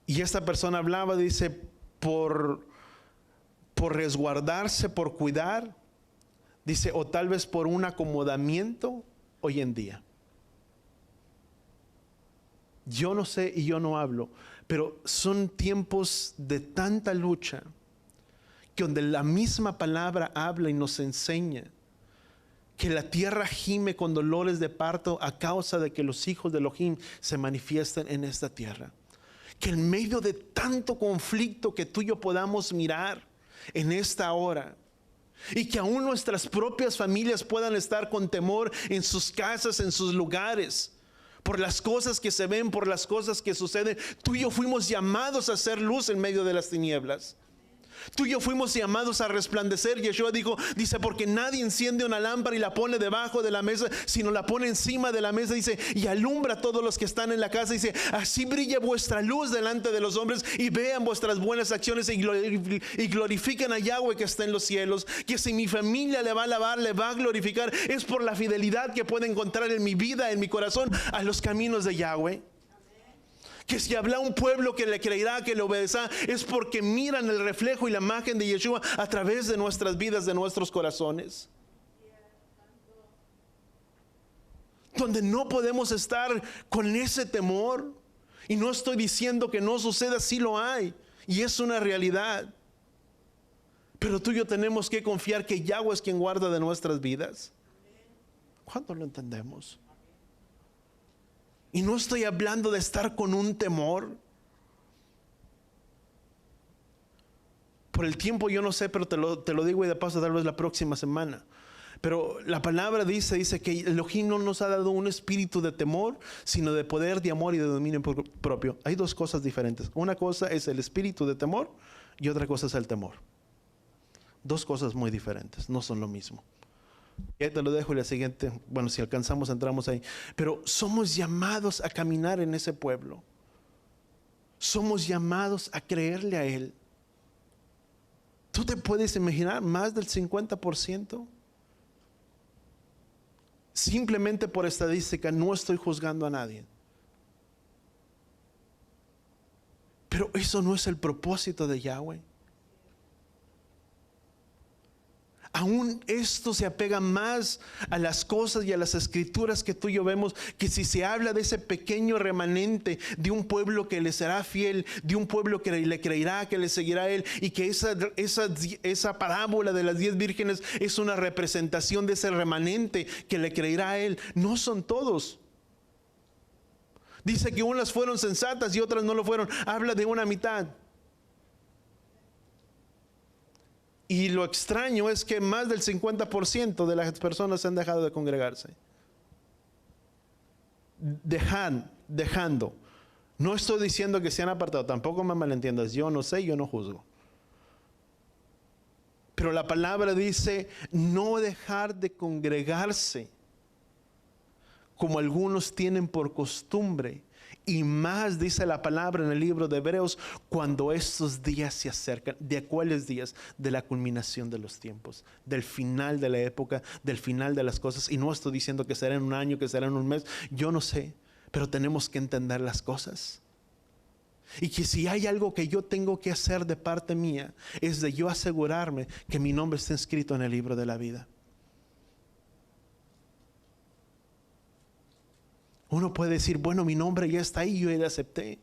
Y esta persona hablaba, dice, por resguardarse, por cuidar, dice, o tal vez por un acomodamiento hoy en día. Yo no sé y yo no hablo, pero son tiempos de tanta lucha que donde la misma palabra habla y nos enseña que la tierra gime con dolores de parto a causa de que los hijos de Elohim se manifiesten en esta tierra. Que en medio de tanto conflicto que tú y yo podamos mirar en esta hora, y que aún nuestras propias familias puedan estar con temor en sus casas, en sus lugares, por las cosas que se ven, por las cosas que suceden. Tú y yo fuimos llamados a hacer luz en medio de las tinieblas. Tú y yo fuimos llamados a resplandecer. Yeshua dice, porque nadie enciende una lámpara y la pone debajo de la mesa, sino la pone encima de la mesa, dice, y alumbra a todos los que están en la casa. Dice, así brille vuestra luz delante de los hombres y vean vuestras buenas acciones y glorifiquen a Yahweh que está en los cielos. Que si mi familia le va a alabar, le va a glorificar, es por la fidelidad que puede encontrar en mi vida, en mi corazón, a los caminos de Yahweh. Que si habla un pueblo que le creerá, que le obedecerá, es porque miran el reflejo y la imagen de Yeshua a través de nuestras vidas, de nuestros corazones. Donde no podemos estar con ese temor. Y no estoy diciendo que no suceda, sí lo hay. Y es una realidad. Pero tú y yo tenemos que confiar que Yahweh es quien guarda de nuestras vidas. ¿Cuándo lo entendemos? Y no estoy hablando de estar con un temor. Por el tiempo yo no sé, pero te lo digo y de paso tal vez la próxima semana. Pero la palabra dice que Elohim no nos ha dado un espíritu de temor, sino de poder, de amor y de dominio propio. Hay dos cosas diferentes. Una cosa es el espíritu de temor y otra cosa es el temor. Dos cosas muy diferentes, no son lo mismo. Ya te lo dejo y la siguiente, bueno, si alcanzamos entramos ahí. Pero somos llamados a caminar en ese pueblo. Somos llamados a creerle a Él. ¿Tú te puedes imaginar más del 50%? Simplemente por estadística, no estoy juzgando a nadie. Pero eso no es el propósito de Yahweh. Aún esto se apega más a las cosas y a las escrituras que tú y yo vemos, que si se habla de ese pequeño remanente de un pueblo que le será fiel, de un pueblo que le creerá, que le seguirá a él, y que esa parábola de las 10 vírgenes es una representación de ese remanente que le creerá a él. No son todos. Dice que unas fueron sensatas y otras no lo fueron. Habla de una mitad. Y lo extraño es que más del 50% de las personas han dejado de congregarse. Dejando. No estoy diciendo que se han apartado, tampoco me malentiendas. Yo no sé, yo no juzgo. Pero la palabra dice no dejar de congregarse, como algunos tienen por costumbre. Y más dice la palabra en el libro de Hebreos, cuando estos días se acercan. ¿De cuáles días? De la culminación de los tiempos, del final de la época, del final de las cosas. Y no estoy diciendo que será en un año, que será en un mes, yo no sé, pero tenemos que entender las cosas. Y que si hay algo que yo tengo que hacer de parte mía, es de yo asegurarme que mi nombre esté escrito en el libro de la vida. Uno puede decir, bueno, mi nombre ya está ahí, yo ya le acepté.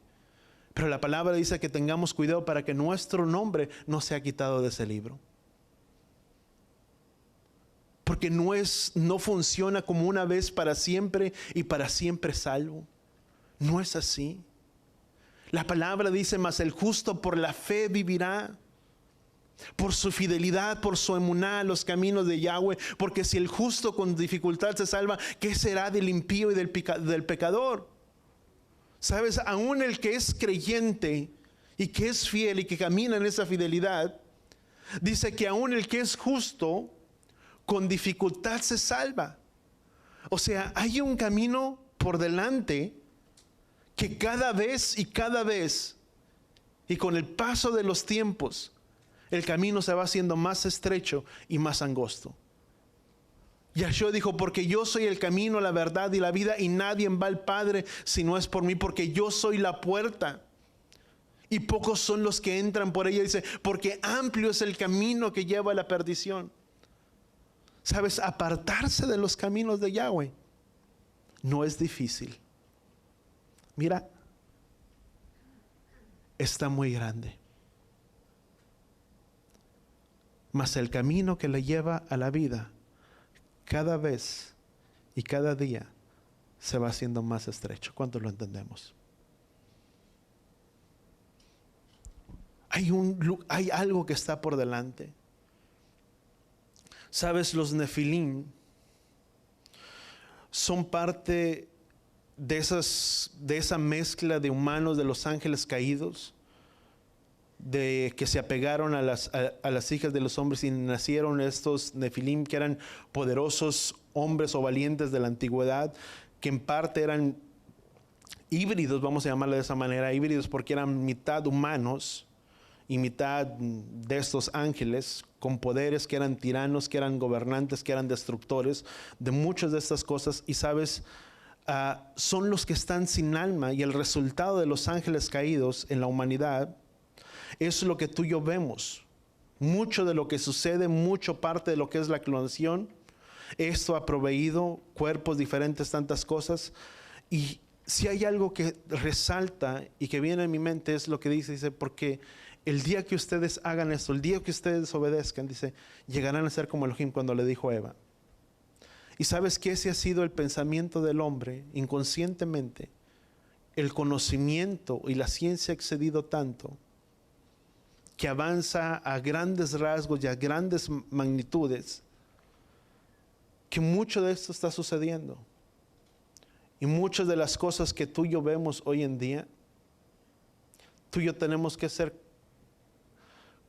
Pero la palabra dice que tengamos cuidado para que nuestro nombre no sea quitado de ese libro. Porque no funciona como una vez para siempre y para siempre salvo. No es así. La palabra dice, mas el justo por la fe vivirá. Por su fidelidad, por su emuná, los caminos de Yahweh. Porque si el justo con dificultad se salva, ¿qué será del impío y del pecador? Sabes, aún el que es creyente y que es fiel y que camina en esa fidelidad, dice que aún el que es justo con dificultad se salva. O sea, hay un camino por delante que cada vez y con el paso de los tiempos, el camino se va haciendo más estrecho y más angosto. Yahshua dijo, porque yo soy el camino, la verdad y la vida, y nadie va al Padre si no es por mí, porque yo soy la puerta. Y pocos son los que entran por ella. Dice, porque amplio es el camino que lleva a la perdición. ¿Sabes? Apartarse de los caminos de Yahweh no es difícil. Mira, está muy grande. Mas el camino que le lleva a la vida, cada vez y cada día se va haciendo más estrecho. ¿Cuánto lo entendemos? Hay algo que está por delante. Sabes, los nefilim son parte de esa mezcla de humanos, de los ángeles caídos, de que se apegaron a las hijas de los hombres y nacieron estos nefilim, que eran poderosos hombres o valientes de la antigüedad, que en parte eran híbridos, vamos a llamarlo de esa manera, híbridos porque eran mitad humanos y mitad de estos ángeles, con poderes, que eran tiranos, que eran gobernantes, que eran destructores de muchas de estas cosas. Y sabes, son los que están sin alma, y el resultado de los ángeles caídos en la humanidad es lo que tú y yo vemos. Mucho de lo que sucede, mucho parte de lo que es la clonación, esto ha proveído cuerpos diferentes, tantas cosas. Y si hay algo que resalta y que viene a mi mente, es lo que dice, porque el día que ustedes hagan esto, el día que ustedes obedezcan, dice, llegarán a ser como Elohim, cuando le dijo a Eva. Y sabes que ese ha sido el pensamiento del hombre inconscientemente. El conocimiento y la ciencia ha excedido tanto que avanza a grandes rasgos y a grandes magnitudes, que mucho de esto está sucediendo. Y muchas de las cosas que tú y yo vemos hoy en día, tú y yo tenemos que ser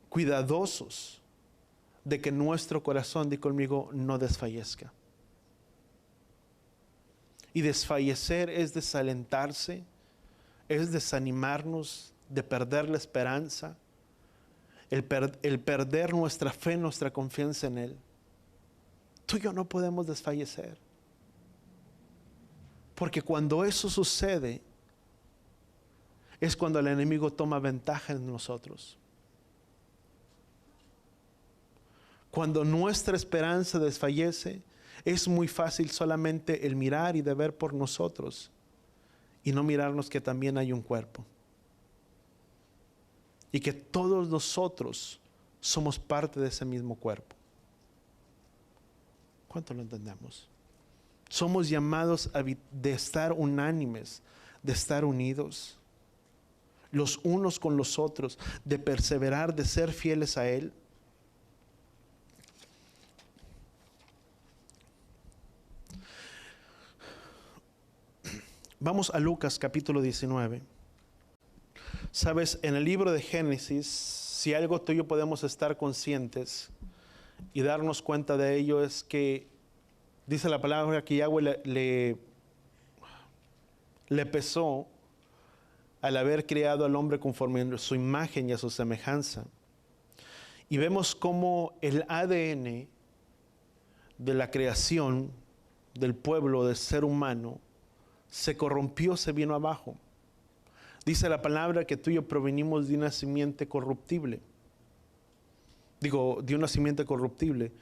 cuidadosos de que nuestro corazón, di conmigo, no desfallezca. Y desfallecer es desalentarse, es desanimarnos, de perder la esperanza. el perder nuestra fe, nuestra confianza en Él. Tú y yo no podemos desfallecer. Porque cuando eso sucede, es cuando el enemigo toma ventaja en nosotros. Cuando nuestra esperanza desfallece, es muy fácil solamente el mirar y de ver por nosotros y no mirarnos que también hay un cuerpo. Y que todos nosotros somos parte de ese mismo cuerpo. ¿Cuánto lo entendemos? Somos llamados de estar unánimes, de estar unidos, los unos con los otros, de perseverar, de ser fieles a Él. Vamos a Lucas capítulo 19. Sabes, en el libro de Génesis, si algo tú y yo podemos estar conscientes y darnos cuenta de ello, es que dice la palabra que Yahweh le pesó al haber creado al hombre conforme a su imagen y a su semejanza. Y vemos cómo el ADN de la creación del pueblo, del ser humano, se corrompió, se vino abajo. Dice la palabra que tú y yo provenimos de una simiente corruptible. De una simiente corruptible.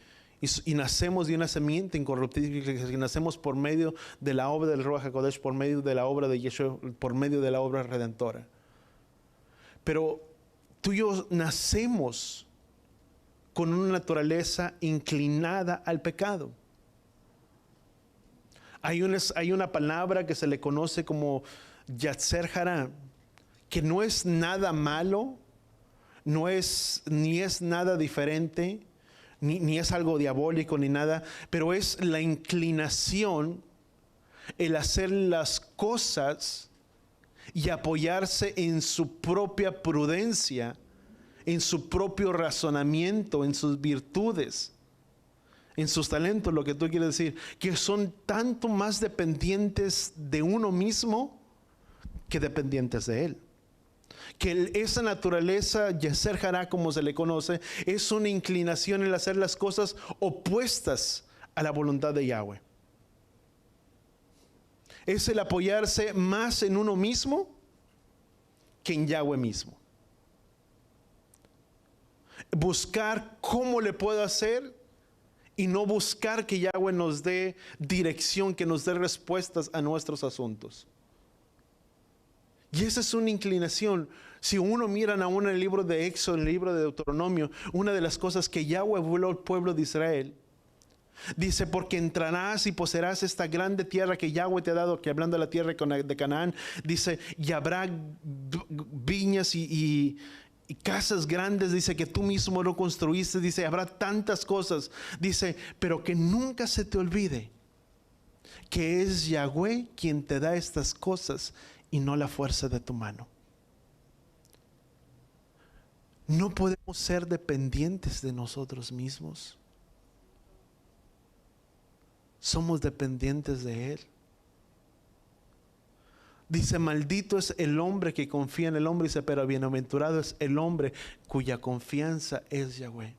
Y nacemos de una simiente incorruptible, que nacemos por medio de la obra del Ruach HaKodesh, por medio de la obra de Yeshua, por medio de la obra redentora. Pero tú y yo nacemos con una naturaleza inclinada al pecado. Hay una palabra que se le conoce como Yatzer Hara, que no es nada malo, ni es nada diferente, ni es algo diabólico ni nada, pero es la inclinación, el hacer las cosas y apoyarse en su propia prudencia, en su propio razonamiento, en sus virtudes, en sus talentos, lo que tú quieres decir, que son tanto más dependientes de uno mismo que dependientes de Él. Que esa naturaleza, Yatzer Hara, como se le conoce, es una inclinación en hacer las cosas opuestas a la voluntad de Yahweh. Es el apoyarse más en uno mismo que en Yahweh mismo. Buscar cómo le puedo hacer y no buscar que Yahweh nos dé dirección, que nos dé respuestas a nuestros asuntos. Y esa es una inclinación. Si uno mira aún en el libro de Éxodo, en el libro de Deuteronomio, una de las cosas que Yahweh habló al pueblo de Israel, dice, porque entrarás y poseerás esta grande tierra que Yahweh te ha dado, que hablando de la tierra de Canaán, dice, y habrá viñas y casas grandes, dice, que tú mismo lo construiste, dice, habrá tantas cosas, dice, pero que nunca se te olvide que es Yahweh quien te da estas cosas y no la fuerza de tu mano. No podemos ser dependientes de nosotros mismos. Somos dependientes de Él. Dice, maldito es el hombre que confía en el hombre, dice, pero bienaventurado es el hombre cuya confianza es Yahweh.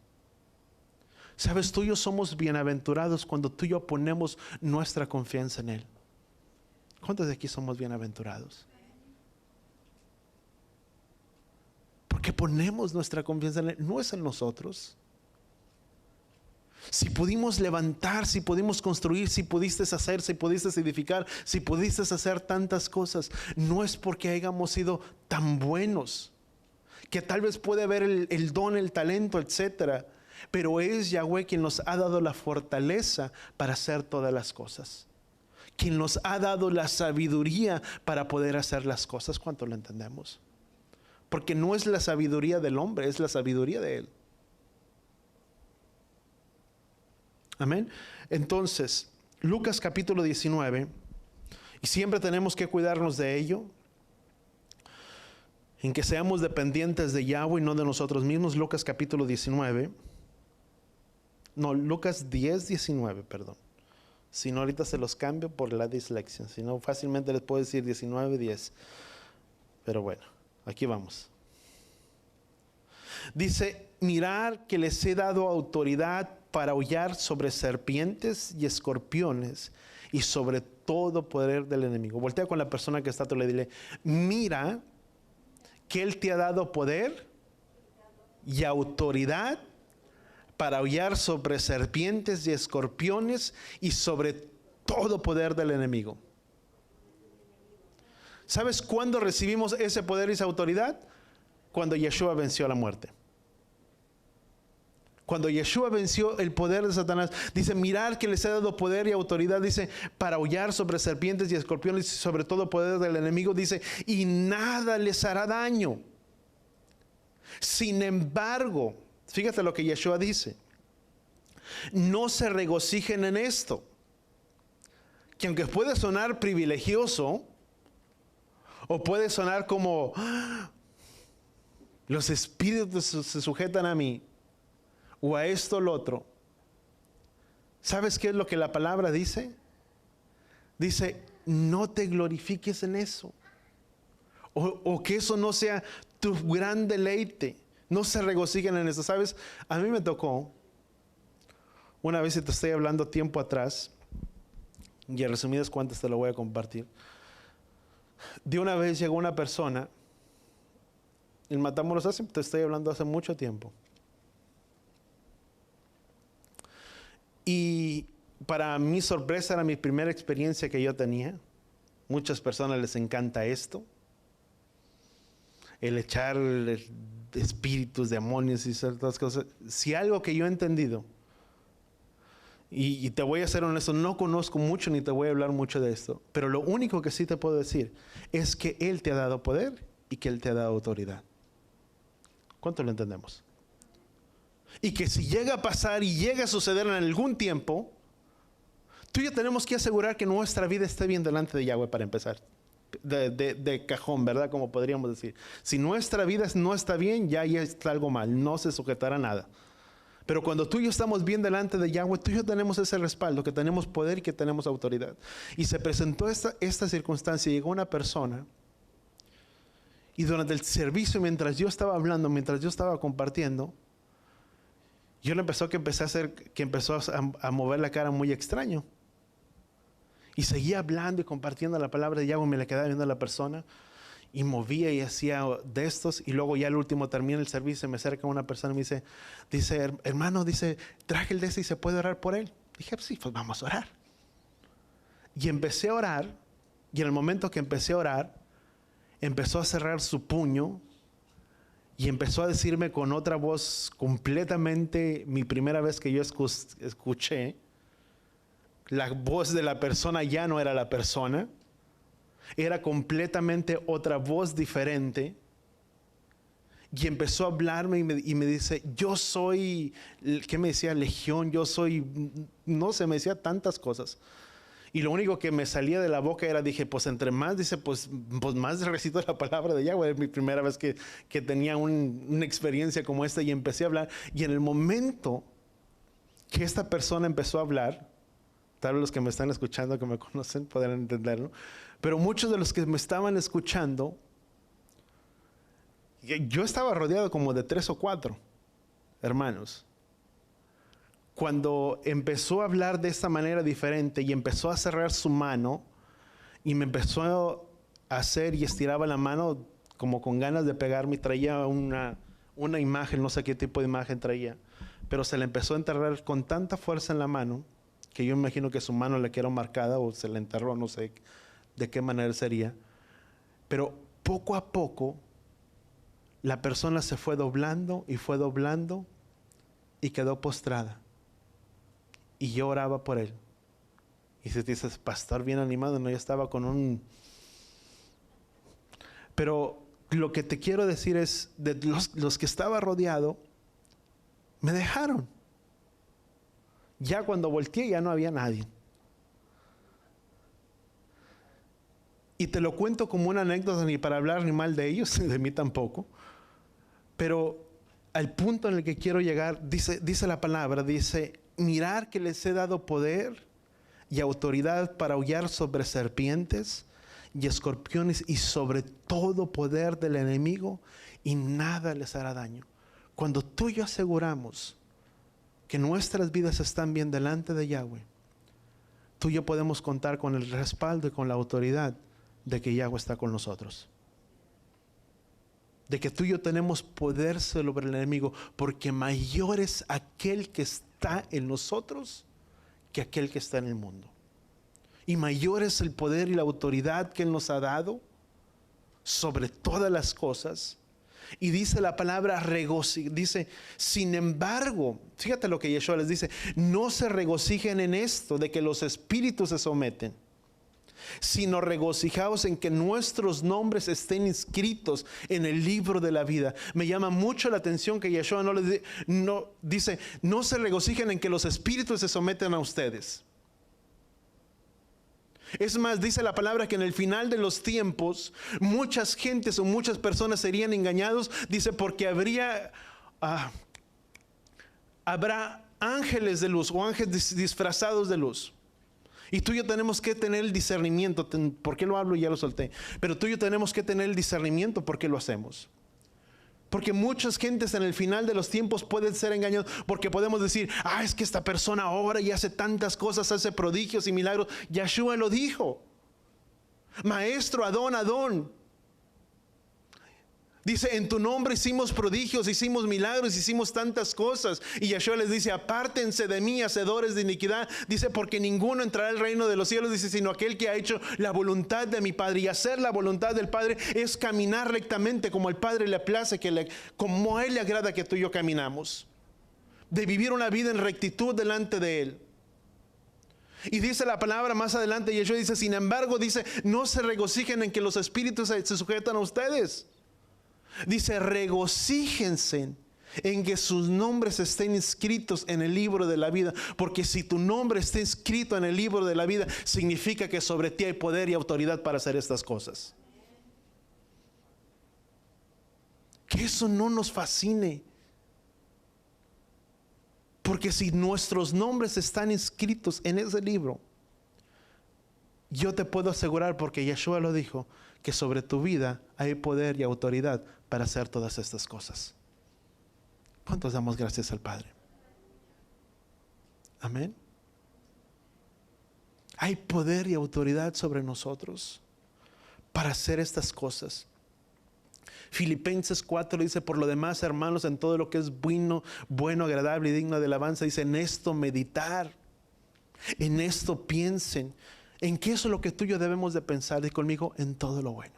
Sabes, tú y yo somos bienaventurados cuando tú y yo ponemos nuestra confianza en Él. ¿Cuántos de aquí somos bienaventurados? Porque ponemos nuestra confianza en Él, no es en nosotros. Si pudimos levantar, si pudimos construir, si pudiste hacer, si pudiste edificar, si pudiste hacer tantas cosas, no es porque hayamos sido tan buenos, que tal vez puede haber el don, el talento, etcétera, pero es Yahweh quien nos ha dado la fortaleza para hacer todas las cosas, quien nos ha dado la sabiduría para poder hacer las cosas. ¿Cuánto lo entendemos? Porque no es la sabiduría del hombre, es la sabiduría de Él. Amén. Entonces, Lucas capítulo 19, y siempre tenemos que cuidarnos de ello, en que seamos dependientes de Yahweh y no de nosotros mismos. Lucas capítulo 19, no, Lucas 10, 19, perdón. Si no, ahorita se los cambio por la dislexia. Si no, fácilmente les puedo decir 19, 10. Pero bueno, aquí vamos. Dice, mirar que les he dado autoridad para hollar sobre serpientes y escorpiones y sobre todo poder del enemigo. Voltea con la persona que está a tu lado y dile, mira que Él te ha dado poder y autoridad para hollar sobre serpientes y escorpiones y sobre todo poder del enemigo. ¿Sabes cuándo recibimos ese poder y esa autoridad? Cuando Yeshua venció a la muerte. Cuando Yeshua venció el poder de Satanás, dice, mirar que les he dado poder y autoridad, dice, para hollar sobre serpientes y escorpiones y sobre todo poder del enemigo, dice, y nada les hará daño. Sin embargo, fíjate lo que Yeshua dice, no se regocijen en esto, que aunque puede sonar privilegioso, o puede sonar como, los espíritus se sujetan a mí, o a esto o lo otro. ¿Sabes qué es lo que la palabra dice? Dice, no te glorifiques en eso. O que eso no sea tu gran deleite. No se regocijen en eso. ¿Sabes? A mí me tocó, una vez, y te estoy hablando tiempo atrás, y en resumidas cuentas te lo voy a compartir. De una vez llegó una persona, en Matamoros, te estoy hablando hace mucho tiempo. Y para mi sorpresa era mi primera experiencia que yo tenía. Muchas personas les encanta esto. El echar espíritus, demonios y ciertas cosas. Si algo que yo he entendido, y te voy a ser honesto, no conozco mucho ni te voy a hablar mucho de esto, pero lo único que sí te puedo decir es que Él te ha dado poder y que Él te ha dado autoridad. ¿Cuánto lo entendemos? Y que si llega a pasar y llega a suceder en algún tiempo, tú y yo tenemos que asegurar que nuestra vida esté bien delante de Yahweh para empezar. De cajón, ¿verdad? Como podríamos decir. Si nuestra vida no está bien, ya está algo mal. No se sujetará a nada. Pero cuando tú y yo estamos bien delante de Yahweh, tú y yo tenemos ese respaldo, que tenemos poder y que tenemos autoridad. Y se presentó esta circunstancia. Llegó una persona. Y durante el servicio, mientras yo estaba hablando, mientras yo estaba compartiendo, yo le empezó a mover la cara muy extraño. Y seguía hablando y compartiendo la palabra de Yahweh. Me le quedaba viendo a la persona y movía y hacía de estos. Y luego ya al último termina el servicio, me acerca una persona y me dice, hermano, dice, traje el de ese y se puede orar por él. Dije, sí, pues vamos a orar. Y empecé a orar. Y en el momento que empecé a orar, empezó a cerrar su puño. Y empezó a decirme con otra voz completamente, mi primera vez que yo escuché, la voz de la persona ya no era la persona, era completamente otra voz diferente. Y empezó a hablarme y me dice, yo soy, ¿qué me decía? Legión, yo soy, no sé, me decía tantas cosas. Y lo único que me salía de la boca era, dije, pues entre más, dice, pues más recito la palabra de Yahweh. Es mi primera vez que tenía una experiencia como esta y empecé a hablar. Y en el momento que esta persona empezó a hablar, tal vez los que me están escuchando, que me conocen, podrán entenderlo, pero muchos de los que me estaban escuchando, yo estaba rodeado como de 3 o 4 hermanos. Cuando empezó a hablar de esta manera diferente y empezó a cerrar su mano y me empezó a hacer y estiraba la mano como con ganas de pegarme, y traía una imagen, no sé qué tipo de imagen traía, pero se le empezó a enterrar con tanta fuerza en la mano que yo imagino que su mano le quedó marcada o se le enterró, no sé de qué manera sería. Pero poco a poco la persona se fue doblando y quedó postrada. Y yo oraba por él. Y se dice, pastor bien animado, no, yo estaba con un... Pero lo que te quiero decir es, de los que estaba rodeado, me dejaron. Ya cuando volteé ya no había nadie. Y te lo cuento como una anécdota, ni para hablar ni mal de ellos, de mí tampoco. Pero al punto en el que quiero llegar, dice la palabra, dice, mirar que les he dado poder y autoridad para hollar sobre serpientes y escorpiones y sobre todo poder del enemigo, y nada les hará daño. Cuando tú y yo aseguramos que nuestras vidas están bien delante de Yahweh, tú y yo podemos contar con el respaldo y con la autoridad de que Yahweh está con nosotros. De que tú y yo tenemos poder sobre el enemigo, porque mayor es aquel que está en nosotros que aquel que está en el mundo. Y mayor es el poder y la autoridad que Él nos ha dado sobre todas las cosas. Y dice la palabra dice, sin embargo, fíjate lo que Yeshua les dice: no se regocijen en esto de que los espíritus se someten, sino regocijaos en que nuestros nombres estén inscritos en el libro de la vida. Me llama mucho la atención que Yeshua no dice, no se regocijen en que los espíritus se someten a ustedes. Es más, dice la palabra que en el final de los tiempos muchas gentes o muchas personas serían engañados. Dice, porque habrá ángeles de luz o ángeles disfrazados de luz. Y tú y yo tenemos que tener el discernimiento. ¿Por qué lo hablo? Ya lo solté. Pero tú y yo tenemos que tener el discernimiento. ¿Por qué lo hacemos? Porque muchas gentes en el final de los tiempos pueden ser engañados, porque podemos decir, es que esta persona obra y hace tantas cosas, hace prodigios y milagros. Yeshua lo dijo. Maestro, Adón. Dice, en tu nombre hicimos prodigios, hicimos milagros, hicimos tantas cosas. Y Yeshua les dice, apártense de mí, hacedores de iniquidad. Dice, porque ninguno entrará al reino de los cielos, dice, sino aquel que ha hecho la voluntad de mi Padre. Y hacer la voluntad del Padre es caminar rectamente como el Padre le place, como a Él le agrada que tú y yo caminamos. De vivir una vida en rectitud delante de Él. Y dice la palabra más adelante, Yeshua dice, sin embargo, dice, no se regocijen en que los espíritus se sujetan a ustedes. Dice, regocíjense en que sus nombres estén inscritos en el libro de la vida, porque si tu nombre está inscrito en el libro de la vida, significa que sobre ti hay poder y autoridad para hacer estas cosas. Que eso no nos fascine, porque si nuestros nombres están inscritos en ese libro, yo te puedo asegurar, porque Yeshua lo dijo, que sobre tu vida hay poder y autoridad para hacer todas estas cosas. ¿Cuántos damos gracias al Padre? Amén. Hay poder y autoridad sobre nosotros para hacer estas cosas. Filipenses 4 dice, por lo demás, hermanos, en todo lo que es bueno, agradable y digno de alabanza, dice, en esto meditar, en esto piensen. ¿En qué es lo que tú y yo debemos de pensar? Di conmigo, en todo lo bueno.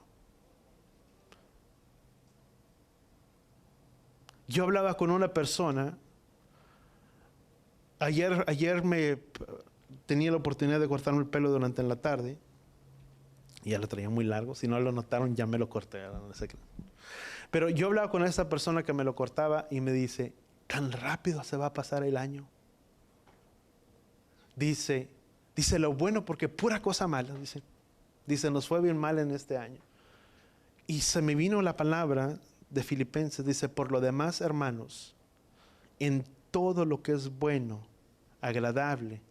Yo hablaba con una persona, ayer me tenía la oportunidad de cortarme el pelo durante la tarde, y ya lo traía muy largo. Si no lo notaron, ya me lo corté. No sé qué. Pero yo hablaba con esta persona que me lo cortaba y me dice, tan rápido se va a pasar el año. Dice lo bueno, porque pura cosa mala. Dice, nos fue bien mal en este año. Y se me vino la palabra de Filipenses, dice, por lo demás, hermanos, en todo lo que es bueno, agradable,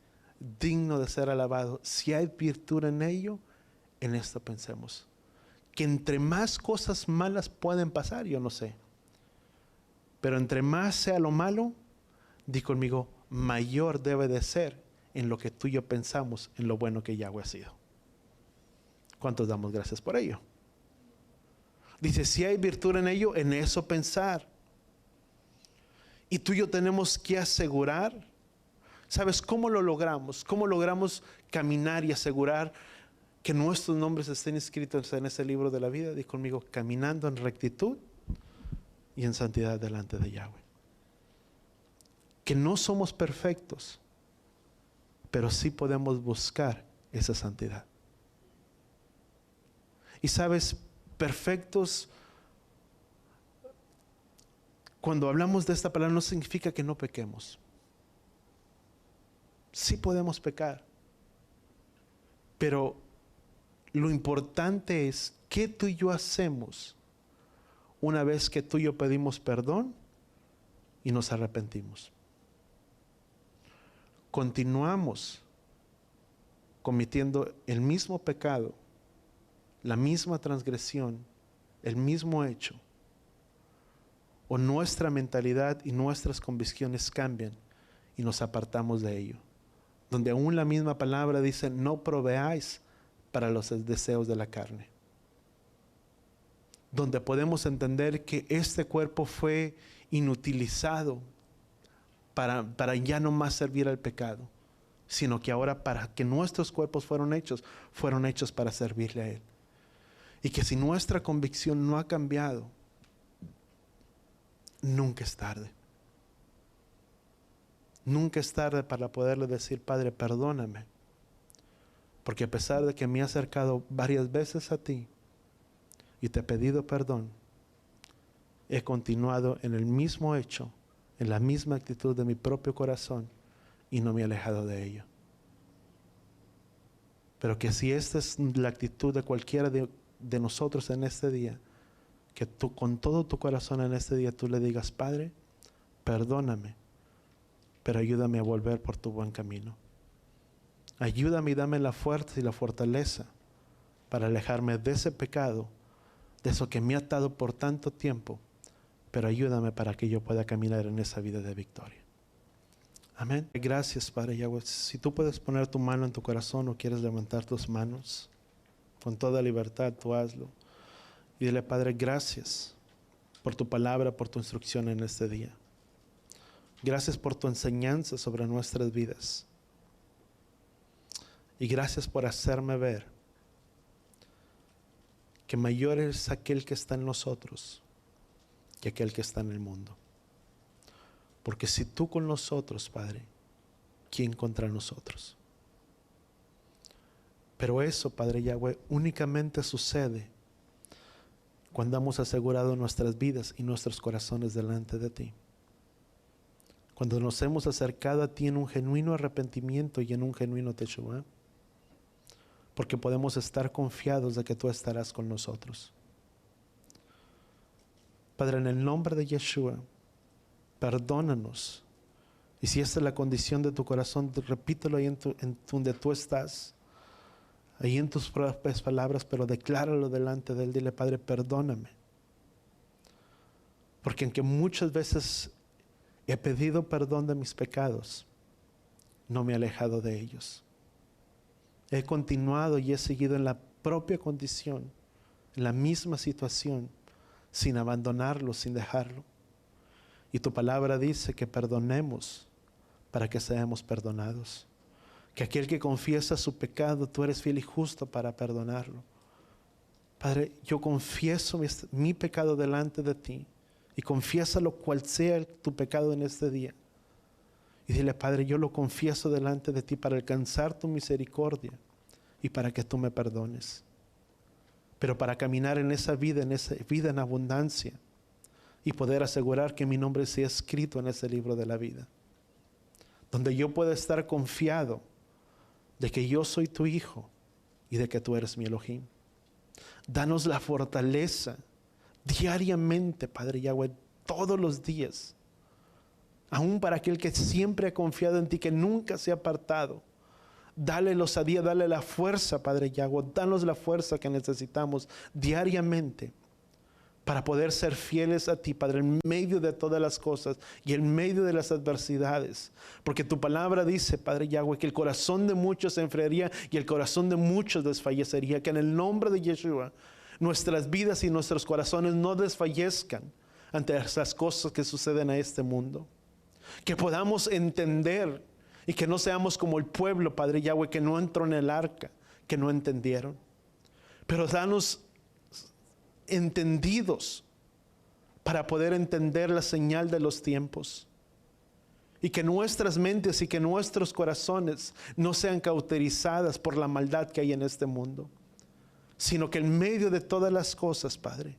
digno de ser alabado, si hay virtud en ello, en esto pensemos. Que entre más cosas malas pueden pasar, yo no sé, pero entre más sea lo malo, di conmigo, mayor debe de ser en lo que tú y yo pensamos en lo bueno que Yahweh ha sido. ¿Cuántos damos gracias por ello? Dice, si hay virtud en ello, en eso pensar. Y tú y yo tenemos que asegurar. ¿Sabes cómo lo logramos? ¿Cómo logramos caminar y asegurar que nuestros nombres estén escritos en ese libro de la vida? Di conmigo, caminando en rectitud y en santidad delante de Yahweh. Que no somos perfectos, pero sí podemos buscar esa santidad. Y sabes, perfectos, cuando hablamos de esta palabra, no significa que no pequemos. Sí podemos pecar, pero lo importante es qué tú y yo hacemos una vez que tú y yo pedimos perdón y nos arrepentimos. Continuamos cometiendo el mismo pecado, la misma transgresión, el mismo hecho, o nuestra mentalidad y nuestras convicciones cambian y nos apartamos de ello. Donde aún la misma palabra dice, no proveáis para los deseos de la carne. Donde podemos entender que este cuerpo fue inutilizado para ya no más servir al pecado, sino que ahora para que nuestros cuerpos fueron hechos para servirle a Él. Y que si nuestra convicción no ha cambiado, nunca es tarde. Nunca es tarde para poderle decir, Padre, perdóname. Porque a pesar de que me he acercado varias veces a ti y te he pedido perdón, he continuado en el mismo hecho, en la misma actitud de mi propio corazón y no me he alejado de ello. Pero que si esta es la actitud de cualquiera de nosotros en este día, que tú con todo tu corazón en este día tú le digas, Padre, perdóname, pero ayúdame a volver por tu buen camino. Ayúdame y dame la fuerza y la fortaleza para alejarme de ese pecado, de eso que me ha atado por tanto tiempo, pero ayúdame para que yo pueda caminar en esa vida de victoria. Amén. Gracias, Padre Yahweh. Si tú puedes poner tu mano en tu corazón o quieres levantar tus manos, con toda libertad tú hazlo. Y dile, Padre, gracias por tu palabra, por tu instrucción en este día. Gracias por tu enseñanza sobre nuestras vidas. Y gracias por hacerme ver que mayor es aquel que está en nosotros que aquel que está en el mundo. Porque si tú con nosotros, Padre, ¿quién contra nosotros? Pero eso, Padre Yahweh, únicamente sucede cuando hemos asegurado nuestras vidas y nuestros corazones delante de ti. Cuando nos hemos acercado a ti en un genuino arrepentimiento y en un genuino teshuva, porque podemos estar confiados de que tú estarás con nosotros. Padre, en el nombre de Yeshua, perdónanos. Y si esta es la condición de tu corazón, repítelo ahí en donde tú estás, ahí en tus propias palabras, pero decláralo delante de Él. Dile, Padre, perdóname. Porque aunque muchas veces he pedido perdón de mis pecados, no me he alejado de ellos. He continuado y he seguido en la propia condición, en la misma situación, sin abandonarlo, sin dejarlo. Y tu palabra dice que perdonemos para que seamos perdonados. Que aquel que confiesa su pecado, tú eres fiel y justo para perdonarlo. Padre, yo confieso mi pecado delante de ti y confiésalo cual sea tu pecado en este día. Y dile, Padre, yo lo confieso delante de ti para alcanzar tu misericordia y para que tú me perdones. Pero para caminar en esa vida en abundancia y poder asegurar que mi nombre sea escrito en ese libro de la vida. Donde yo pueda estar confiado de que yo soy tu hijo y de que tú eres mi Elohim. Danos la fortaleza diariamente, Padre Yahweh, todos los días. Aún para aquel que siempre ha confiado en ti, que nunca se ha apartado. Dale la osadía, dale la fuerza, Padre Yahweh. Danos la fuerza que necesitamos diariamente para poder ser fieles a ti, Padre, en medio de todas las cosas y en medio de las adversidades. Porque tu palabra dice, Padre Yahweh, que el corazón de muchos se enfriaría y el corazón de muchos desfallecería. Que en el nombre de Yeshua, nuestras vidas y nuestros corazones no desfallezcan ante esas cosas que suceden a este mundo. Que podamos entender y que no seamos como el pueblo, Padre Yahweh, que no entró en el arca, que no entendieron. Pero danos entendidos para poder entender la señal de los tiempos. Y que nuestras mentes y que nuestros corazones no sean cauterizadas por la maldad que hay en este mundo. Sino que en medio de todas las cosas, Padre,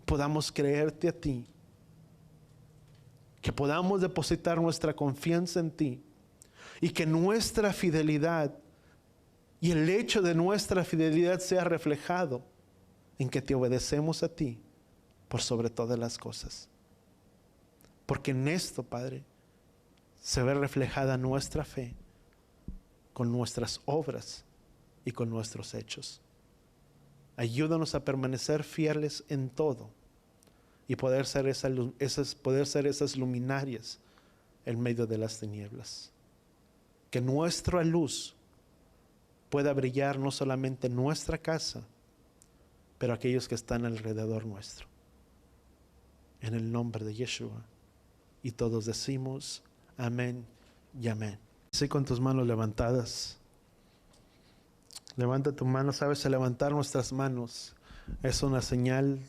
podamos creerte a ti. Que podamos depositar nuestra confianza en ti y que nuestra fidelidad y el hecho de nuestra fidelidad sea reflejado en que te obedecemos a ti por sobre todas las cosas. Porque en esto, Padre, se ve reflejada nuestra fe con nuestras obras y con nuestros hechos. Ayúdanos a permanecer fieles en todo y poder ser esas luminarias en medio de las tinieblas. Que nuestra luz pueda brillar no solamente en nuestra casa, pero aquellos que están alrededor nuestro. En el nombre de Yeshua. Y todos decimos amén y amén. Así con tus manos levantadas. Levanta tu mano. Sabes, al levantar nuestras manos es una señal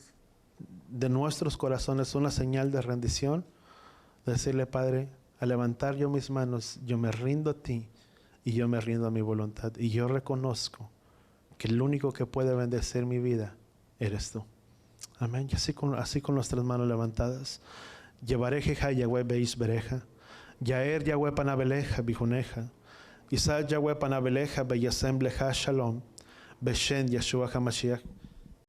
de nuestros corazones, una señal de rendición. Decirle, Padre, al levantar yo mis manos, yo me rindo a ti y yo me rindo a mi voluntad. Y yo reconozco que el único que puede bendecir mi vida eres tú. Amén. Y así con nuestras manos levantadas. Llevaré jeja Yahweh beis bereja. Yaer Yahweh panabeleja bijuneja. Isaac Yahweh panabeleja beyasem leja shalom. Beshen Yeshua HaMashiach.